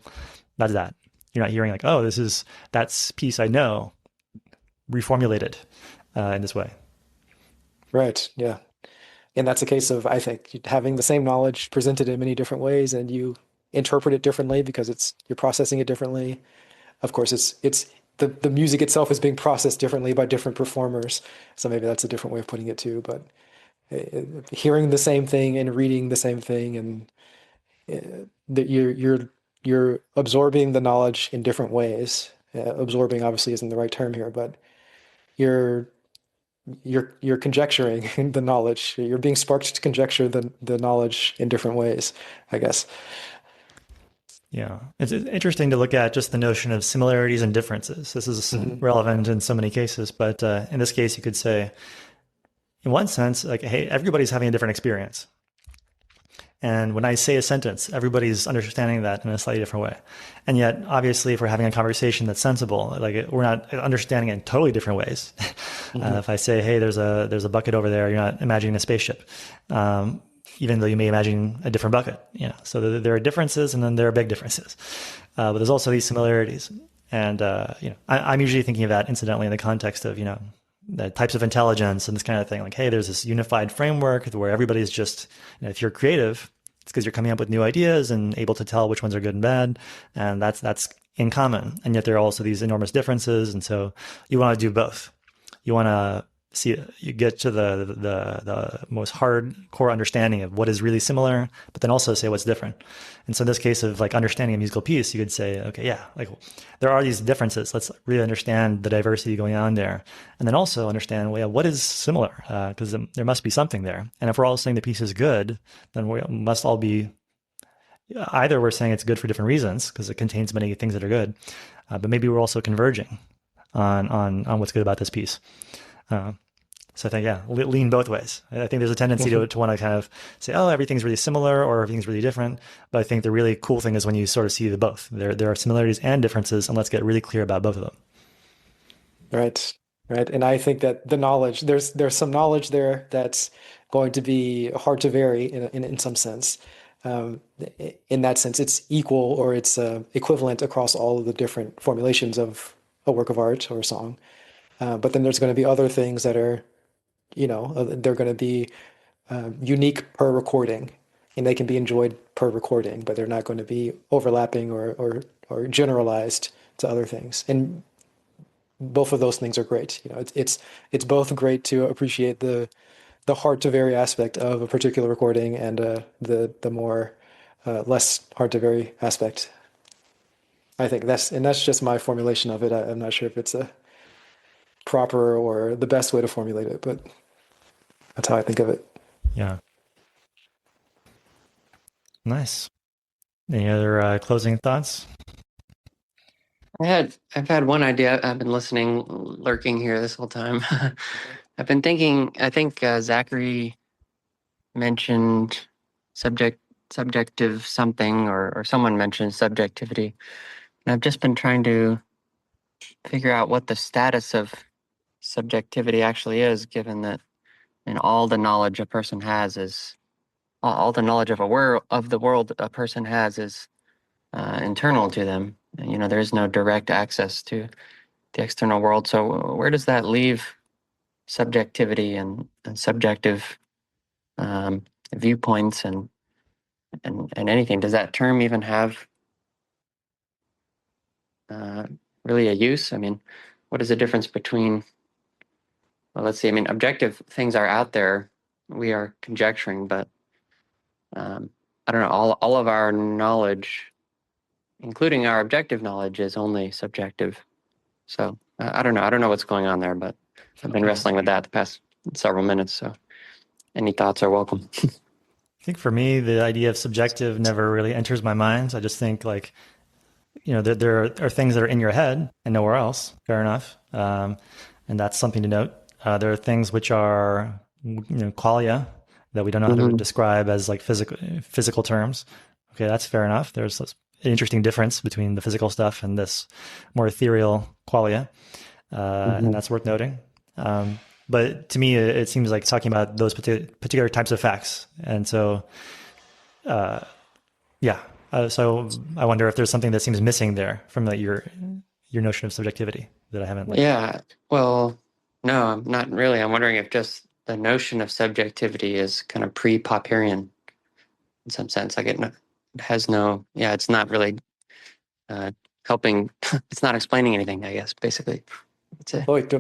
That's that." You're not hearing like, "Oh, this is that piece I know reformulated in this way." Right. Yeah. And that's a case of, I think, having the same knowledge presented in many different ways, and you interpret it differently because you're processing it differently. Of course, it's the music itself is being processed differently by different performers. So maybe that's a different way of putting it too. But hearing the same thing and reading the same thing, and that you're absorbing the knowledge in different ways. Absorbing obviously isn't the right term here, but you're you're conjecturing the knowledge. You're being sparked to conjecture the knowledge in different ways, I guess. Yeah, it's interesting to look at just the notion of similarities and differences. This is relevant in so many cases, but in this case, you could say, in one sense, like, hey, everybody's having a different experience. And when I say a sentence, everybody's understanding that in a slightly different way. And yet, obviously, if we're having a conversation that's sensible, like we're not understanding it in totally different ways. If I say, hey, there's a bucket over there, you're not imagining a spaceship. Even though you may imagine a different bucket. So there are differences, and then there are big differences. But there's also these similarities. And I'm usually thinking of that incidentally in the context of the types of intelligence and this kind of thing. Like, hey, there's this unified framework where everybody's just, if you're creative, it's because you're coming up with new ideas and able to tell which ones are good and bad, and that's in common. And yet there are also these enormous differences, and so you want to do both. You want to you get to the most hardcore understanding of what is really similar, but then also say what's different. And so in this case of like understanding a musical piece, you could say, okay, yeah, like there are these differences. Let's really understand the diversity going on there. And then also understand, well, yeah, what is similar? Because there must be something there. And if we're all saying the piece is good, then we must all be, either we're saying it's good for different reasons, because it contains many things that are good, but maybe we're also converging on what's good about this piece. So I think, yeah, lean both ways. I think there's a tendency to want to kind of say, oh, everything's really similar or everything's really different. But I think the really cool thing is when you sort of see the both. There are similarities and differences, and let's get really clear about both of them. Right. And I think that the knowledge, there's some knowledge there that's going to be hard to vary in some sense. In that sense, it's equal or it's equivalent across all of the different formulations of a work of art or a song. But then there's going to be other things that are they're going to be unique per recording, and they can be enjoyed per recording, but they're not going to be overlapping or generalized to other things. And both of those things are great. It's both great to appreciate the hard to vary aspect of a particular recording and the more less hard to vary aspect. I think that's just my formulation of it. I'm not sure if it's a proper or the best way to formulate it, but that's how I think of it. Yeah. Nice. Any other closing thoughts? I've had one idea. I've been listening, lurking here this whole time. I've been thinking, I think Zachary mentioned subjective something, or someone mentioned subjectivity. And I've just been trying to figure out what the status of subjectivity actually is, given that all the knowledge a person has is all the knowledge of the world a person has is internal to them. There is no direct access to the external world. So where does that leave subjectivity and subjective viewpoints and anything? Does that term even have really a use? I mean, what is the difference between, well, let's see, objective things are out there. We are conjecturing, but I don't know, all of our knowledge, including our objective knowledge, is only subjective. So I don't know. I don't know what's going on there, but I've been wrestling with that the past several minutes. So any thoughts are welcome. I think for me, the idea of subjective never really enters my mind. I just think there are things that are in your head and nowhere else. Fair enough. And that's something to note. There are things which are, qualia that we don't know how to describe as like physical terms. Okay, that's fair enough. There's an interesting difference between the physical stuff and this more ethereal qualia, and that's worth noting. But to me, it seems like talking about those particular types of facts. And so, so I wonder if there's something that seems missing there from your notion of subjectivity that I haven't. Yeah, well, no, I'm not really. I'm wondering if just the notion of subjectivity is kind of pre-Popperian in some sense. Like it has no, it's not really helping. It's not explaining anything, I guess, basically.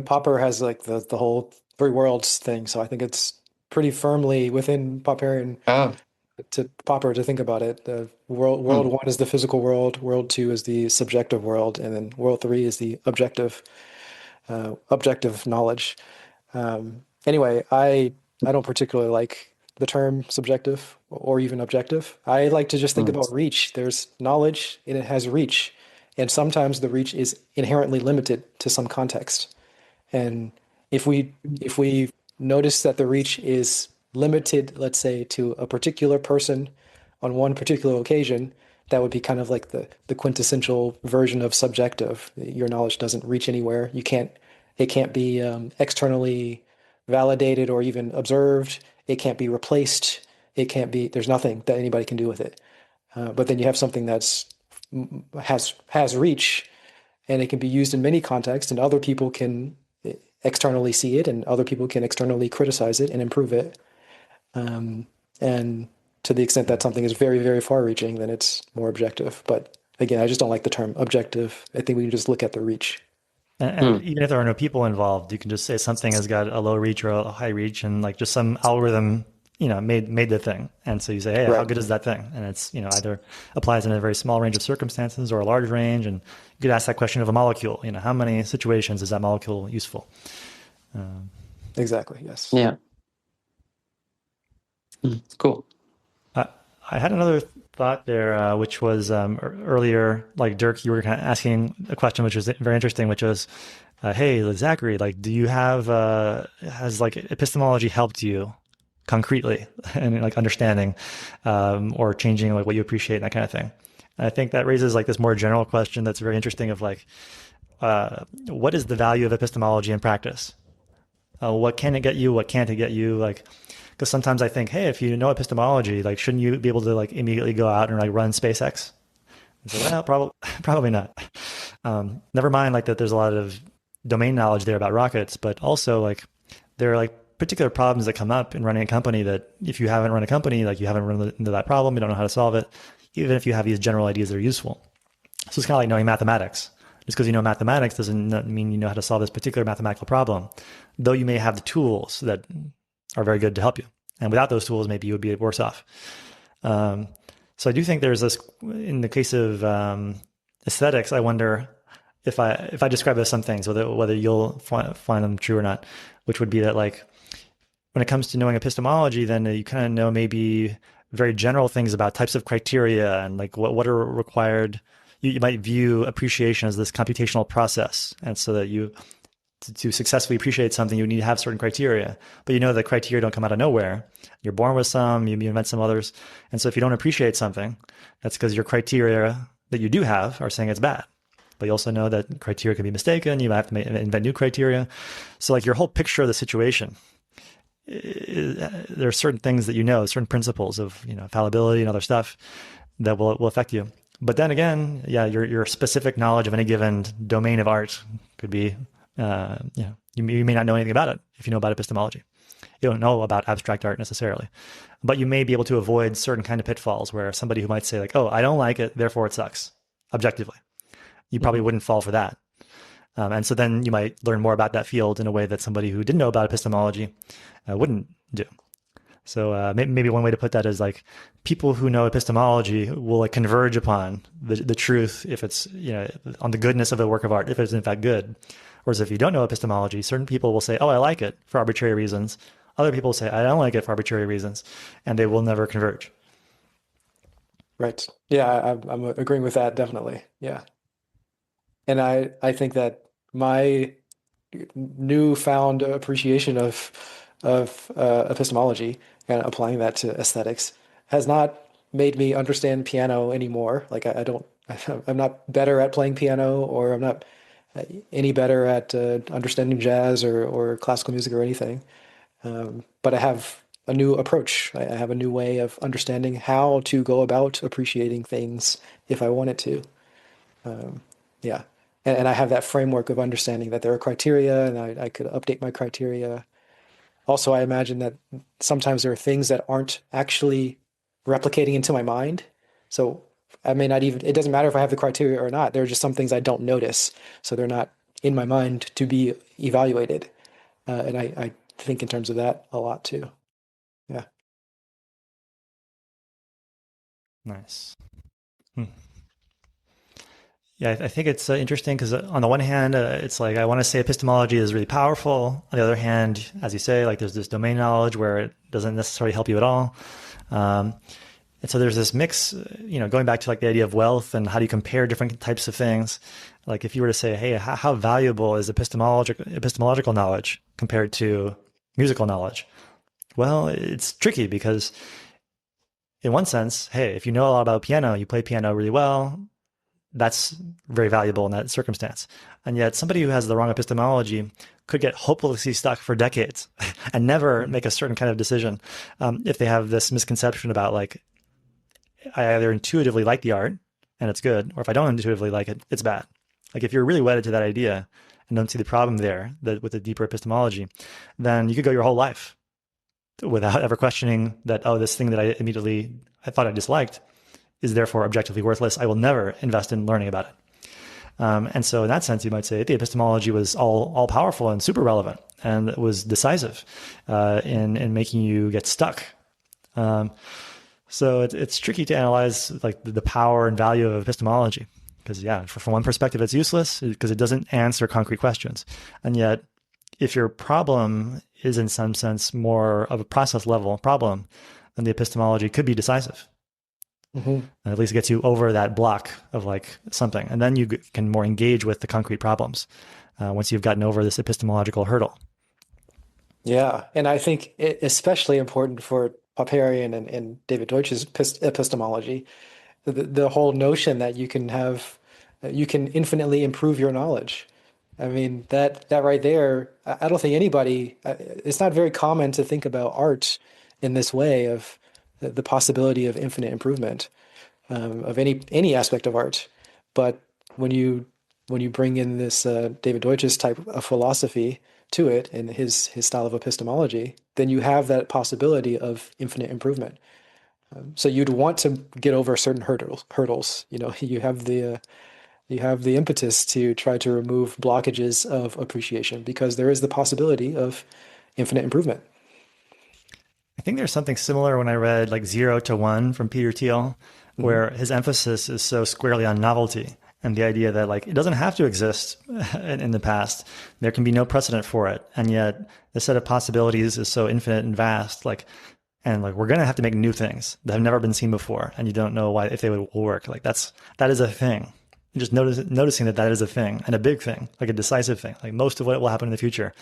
Popper has like the whole three worlds thing, so I think it's pretty firmly within Popperian to Popper to think about it. The world one is the physical world, world two is the subjective world, and then world three is the objective knowledge. Anyway, I don't particularly like the term subjective or even objective. I like to just think Mm. about reach. There's knowledge and it has reach. And sometimes the reach is inherently limited to some context. And if we notice that the reach is limited, let's say, to a particular person on one particular occasion, that would be kind of like the quintessential version of subjective. Your knowledge doesn't reach anywhere. It can't be externally validated or even observed. It can't be replaced. There's nothing that anybody can do with it. But then you have something has reach, and it can be used in many contexts, and other people can externally see it, and other people can externally criticize it and improve it. And to the extent that something is very, very far-reaching, then it's more objective. But again, I just don't like the term objective. I think we can just look at the reach. And even if there are no people involved, you can just say something has got a low reach or a high reach, and like just some algorithm, made the thing. And so you say, hey, how good is that thing? And it's, either applies in a very small range of circumstances or a large range. And you could ask that question of a molecule. How many situations is that molecule useful? Exactly. Yes. Yeah. Cool. I had another thought there, which was earlier, like Dirk, you were kind of asking a question which was very interesting, which was, hey, Zachary, like, do you have, has like epistemology helped you concretely and like understanding or changing like what you appreciate and that kind of thing? And I think that raises like this more general question that's very interesting of like, what is the value of epistemology in practice? What can it get you? What can't it get you? Like, because sometimes I think, hey, if you know epistemology, like, shouldn't you be able to like immediately go out and like run SpaceX? And so, well, probably not. Never mind, like that. There's a lot of domain knowledge there about rockets, but also like there are like particular problems that come up in running a company that if you haven't run a company, like you haven't run into that problem, you don't know how to solve it, even if you have these general ideas that are useful. So it's kind of like knowing mathematics. Just because you know mathematics doesn't mean you know how to solve this particular mathematical problem, though you may have the tools that are very good to help you. And without those tools, maybe you would be worse off. So I do think there's this, in the case of aesthetics, I wonder if I describe as some things, whether you'll find them true or not, which would be that like, when it comes to knowing epistemology, then you kind of know maybe very general things about types of criteria and like what are required. You might view appreciation as this computational process. And so that to successfully appreciate something, you need to have certain criteria, but the criteria don't come out of nowhere. You're born with some, you invent some others. And so if you don't appreciate something, that's because your criteria that you do have are saying it's bad. But you also know that criteria can be mistaken. You might have to invent new criteria. So like your whole picture of the situation, there are certain things that certain principles of fallibility and other stuff that will affect you. But then again, your specific knowledge of any given domain of art could be, you may not know anything about it if you know about epistemology. You don't know about abstract art necessarily, but you may be able to avoid certain kind of pitfalls where somebody who might say like, oh, I don't like it, therefore it sucks, objectively. You probably wouldn't fall for that. And so then you might learn more about that field in a way that somebody who didn't know about epistemology wouldn't do. So maybe one way to put that is like people who know epistemology will like converge upon the truth if it's on the goodness of a work of art, if it's in fact good. Whereas if you don't know epistemology, certain people will say, oh, I like it for arbitrary reasons. Other people say, I don't like it for arbitrary reasons, and they will never converge. Right. Yeah, I'm agreeing with that, definitely. Yeah. And I think that my newfound appreciation of epistemology and applying that to aesthetics has not made me understand piano anymore. Like I don't, I'm not better at playing piano, or I'm not any better at understanding jazz or classical music or anything. But I have a new approach. I have a new way of understanding how to go about appreciating things if I wanted to. Yeah. And I have that framework of understanding that there are criteria, and I could update my criteria. Also, I imagine that sometimes there are things that aren't actually replicating into my mind. So I may not even, it doesn't matter if I have the criteria or not. There are just some things I don't notice. So they're not in my mind to be evaluated. And I think in terms of that a lot too. Yeah. Nice. Yeah, I think it's interesting because on the one hand, it's like I want to say epistemology is really powerful. On the other hand, as you say, like there's this domain knowledge where it doesn't necessarily help you at all. Um, and so there's this mix, going back to like the idea of wealth and how do you compare different types of things. Like if you were to say, hey, how valuable is epistemological knowledge compared to musical knowledge? Well, it's tricky because in one sense, hey, if you know a lot about piano, you play piano really well, that's very valuable in that circumstance. And yet somebody who has the wrong epistemology could get hopelessly stuck for decades and never make a certain kind of decision if they have this misconception about like, I either intuitively like the art and it's good, or if I don't intuitively like it, it's bad. Like if you're really wedded to that idea and don't see the problem there with a deeper epistemology, then you could go your whole life without ever questioning that, oh, this thing that I thought I disliked is therefore objectively worthless. I will never invest in learning about it. And so in that sense, you might say the epistemology was all powerful and super relevant, and it was decisive in making you get stuck. So it's tricky to analyze like the power and value of epistemology because, yeah, from one perspective, it's useless because it doesn't answer concrete questions. And yet, if your problem is in some sense more of a process level problem, then the epistemology could be decisive. Mm-hmm. At least it gets you over that block of like something. And then you can more engage with the concrete problems once you've gotten over this epistemological hurdle. Yeah. And I think especially important for Popperian and David Deutsch's epistemology, the whole notion that you can infinitely improve your knowledge. I mean, that right there, I don't think anybody, it's not very common to think about art in this way of the possibility of infinite improvement of any aspect of art. But when you bring in this David Deutsch's type of philosophy to it and his style of epistemology, then you have that possibility of infinite improvement. So you'd want to get over certain hurdles. You have the impetus to try to remove blockages of appreciation because there is the possibility of infinite improvement. I think there's something similar when I read like 0 to 1 from Peter Thiel, where his emphasis is so squarely on novelty and the idea that like it doesn't have to exist in the past. There can be no precedent for it. And yet the set of possibilities is so infinite and vast, and we're going to have to make new things that have never been seen before. And you don't know if they will work. Like that is a thing. Just noticing that is a thing and a big thing, like a decisive thing, like most of what will happen in the future,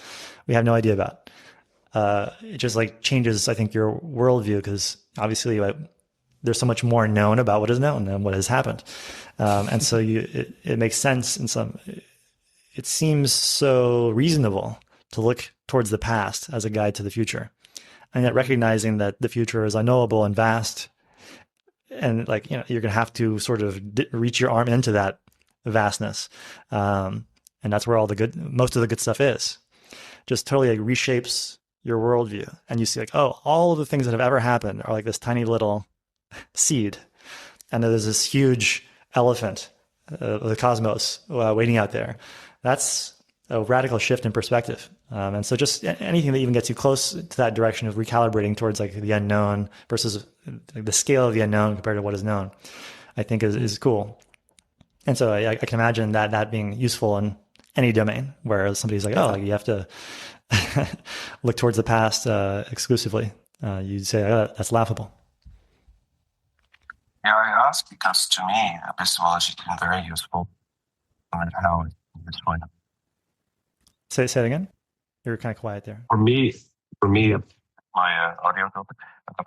we have no idea about. It just like changes, I think, your worldview because obviously there's so much more known about what is known and what has happened. And so it makes sense it seems so reasonable to look towards the past as a guide to the future. And yet recognizing that the future is unknowable and vast and you're going to have to sort of reach your arm into that vastness. And that's where most of the good stuff is. Just totally reshapes your worldview. And you see all of the things that have ever happened are like this tiny little seed. And there's this huge elephant of the cosmos waiting out there. That's a radical shift in perspective. And so just anything that even gets you close to that direction of recalibrating towards the unknown versus the scale of the unknown compared to what is known, I think is cool. And so I can imagine that being useful in any domain where somebody's like, you have to look towards the past exclusively. You'd say, that's laughable. Yeah, I ask because to me, epistemology has been very useful. I don't know at this point. Say it again. You were kind of quiet there. For me, my audio.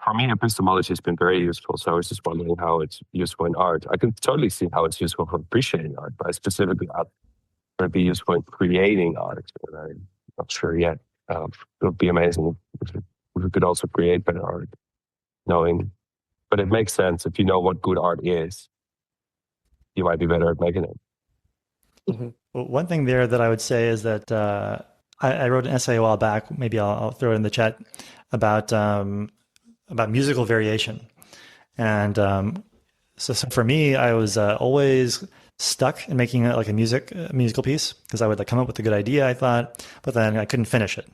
For me, epistemology has been very useful. So I was just wondering how it's useful in art. I can totally see how it's useful for appreciating art, but specifically, how would it be useful in creating art? I'm not sure yet. It would be amazing if we could also create better art, knowing. But it makes sense if you know what good art is, you might be better at making it. Mm-hmm. Well, one thing there that I would say is that I wrote an essay a while back. Maybe I'll throw it in the chat about musical variation, and so for me, I was always stuck in making a musical piece because I would come up with a good idea, I thought, but then I couldn't finish it.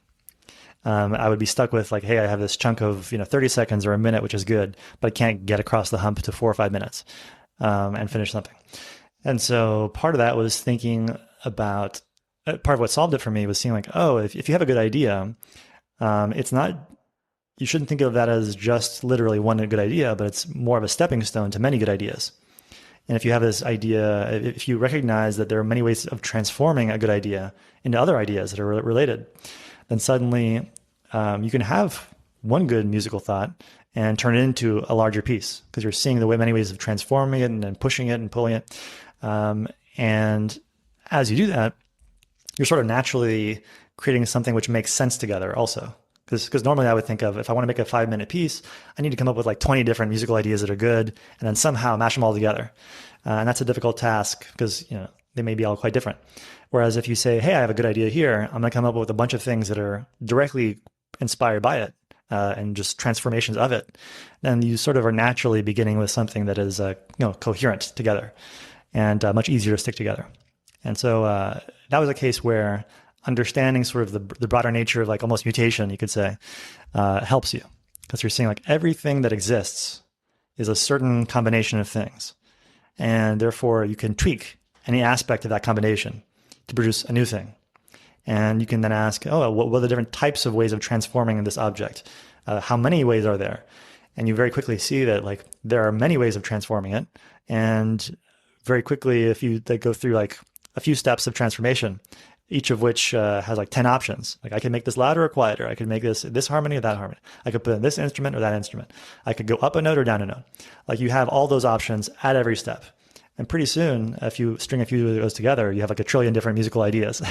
I would be stuck with hey, I have this chunk of 30 seconds or a minute, which is good, but I can't get across the hump to 4 or 5 minutes and finish something. And so part of that was thinking about part of what solved it for me was seeing like, oh, if you have a good idea, it's not, you shouldn't think of that as just literally one good idea, but it's more of a stepping stone to many good ideas. And if you have this idea, if you recognize that there are many ways of transforming a good idea into other ideas that are related, then suddenly you can have one good musical thought and turn it into a larger piece because you're seeing the many ways of transforming it and pushing it and pulling it. And as you do that, you're sort of naturally creating something which makes sense together also. Because normally I would think of, if I want to make a 5-minute piece, I need to come up with like 20 different musical ideas that are good and then somehow mash them all together. And that's a difficult task because, you know, they may be all quite different. Whereas if you say, hey, I have a good idea here, I'm going to come up with a bunch of things that are directly inspired by it and just transformations of it, then you sort of are naturally beginning with something that is, coherent together and much easier to stick together. And so that was a case where understanding sort of the broader nature of like almost mutation, you could say, helps you because you're seeing like everything that exists is a certain combination of things. And therefore you can tweak any aspect of that combination to produce a new thing. And you can then ask, oh, what are the different types of ways of transforming this object? How many ways are there? And you very quickly see that like there are many ways of transforming it. And very quickly, if you go through like a few steps of transformation, each of which has like 10 options. Like I can make this louder or quieter. I could make this harmony or that harmony. I could put in this instrument or that instrument. I could go up a note or down a note. Like you have all those options at every step. And pretty soon, if you string a few of those together, you have like a trillion different musical ideas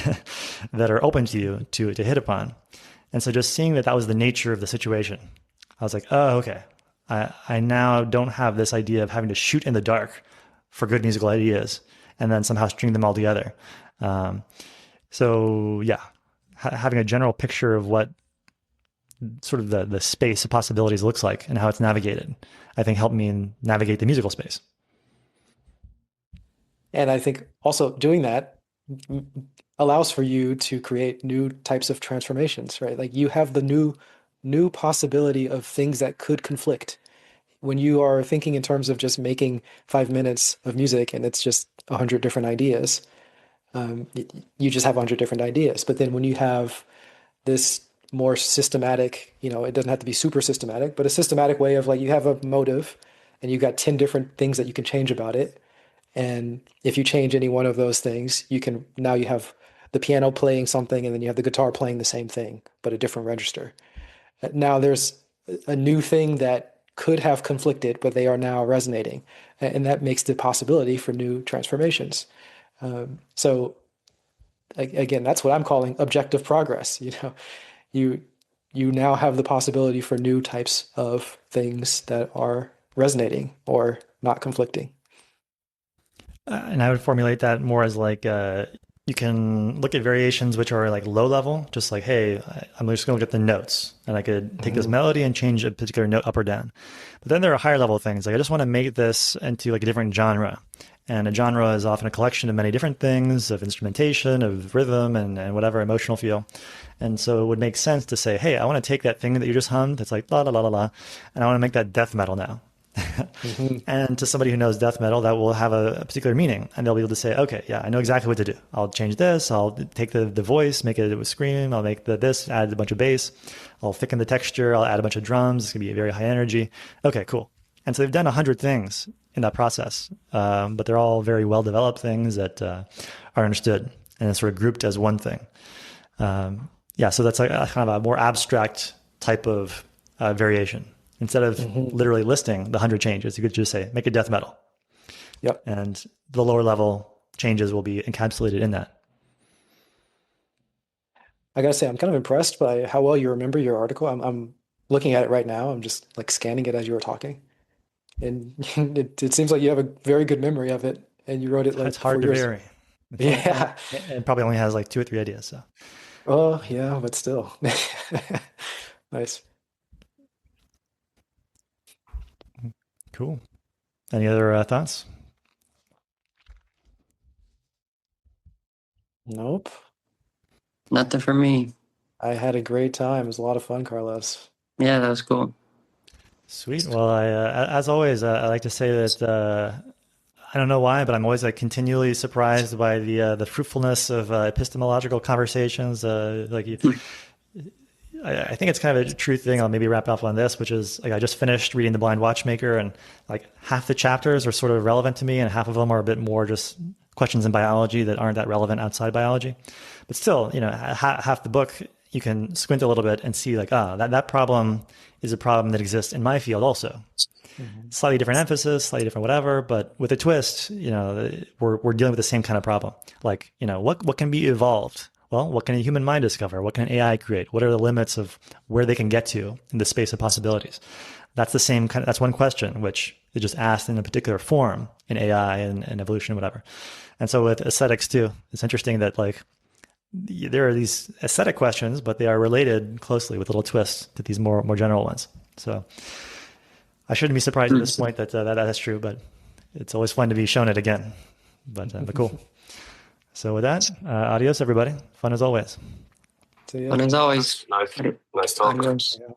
that are open to you to hit upon. And so just seeing that was the nature of the situation, I was like, oh, okay. I now don't have this idea of having to shoot in the dark for good musical ideas and then somehow string them all together. So yeah, having a general picture of what sort of the space of possibilities looks like and how it's navigated, I think helped me navigate the musical space. And I think also doing that allows for you to create new types of transformations, right? Like you have the new possibility of things that could conflict. When you are thinking in terms of just making 5 minutes of music and it's just 100 different ideas, you just have 100 different ideas. But then when you have this more systematic, it doesn't have to be super systematic, but a systematic way of like you have a motive and you've got 10 different things that you can change about it. And if you change any one of those things, now you have the piano playing something and then you have the guitar playing the same thing, but a different register. Now there's a new thing that could have conflicted, but they are now resonating. And that makes the possibility for new transformations. So again, that's what I'm calling objective progress. You now have the possibility for new types of things that are resonating or not conflicting. And I would formulate that more as like you can look at variations which are like low level, just like, hey, I'm just going to look at the notes and I could take this melody and change a particular note up or down. But then there are higher level things. Like I just want to make this into like a different genre. And a genre is often a collection of many different things, of instrumentation, of rhythm, and whatever emotional feel. And so it would make sense to say, hey, I want to take that thing that you just hummed that's like la la la la la, and I want to make that death metal now. And to somebody who knows death metal, that will have a particular meaning, and they'll be able to say, okay, yeah, I know exactly what to do. I'll change this. I'll take the voice, make it with scream. I'll make this, add a bunch of bass. I'll thicken the texture. I'll add a bunch of drums. It's gonna be very high energy. Okay, cool. And so they've done 100 things in that process, but they're all very well developed things that are understood and sort of grouped as one thing. So that's like a kind of a more abstract type of variation. Instead of literally listing the 100 changes, you could just say, make a death metal. Yep. And the lower level changes will be encapsulated in that. I gotta say, I'm kind of impressed by how well you remember your article. I'm looking at it right now. I'm just like scanning it as you were talking. And it seems like you have a very good memory of it. And you wrote it like it's hard 4 to years. vary. Yeah. It probably only has like 2 or 3 ideas. So. Oh, yeah, but still. Nice. Cool. Any other thoughts? Nope. Nothing for me. I had a great time. It was a lot of fun, Carlos. Yeah, that was cool. Sweet. Well, as always, I like to say that I don't know why, but I'm always like continually surprised by the fruitfulness of epistemological conversations. I think it's kind of a true thing. I'll maybe wrap up on this, which is like I just finished reading The Blind Watchmaker, and like half the chapters are sort of relevant to me, and half of them are a bit more just questions in biology that aren't that relevant outside biology. But still, half the book you can squint a little bit and see like, that problem is a problem that exists in my field also. Mm-hmm. Slightly different emphasis, slightly different whatever, but with a twist, we're dealing with the same kind of problem. Like, what can be evolved? Well, what can a human mind discover? What can an AI create? What are the limits of where they can get to in the space of possibilities? That's the same kind. That's one question, which is just asked in a particular form in AI and evolution, whatever. And so with aesthetics too, it's interesting that like there are these aesthetic questions, but they are related closely with little twists to these more general ones. So I shouldn't be surprised at this point that that's true, but it's always fun to be shown it again. But cool. So with that, adios, everybody. Fun as always. So, yeah. Fun as always. Nice talk. Adios. Yeah.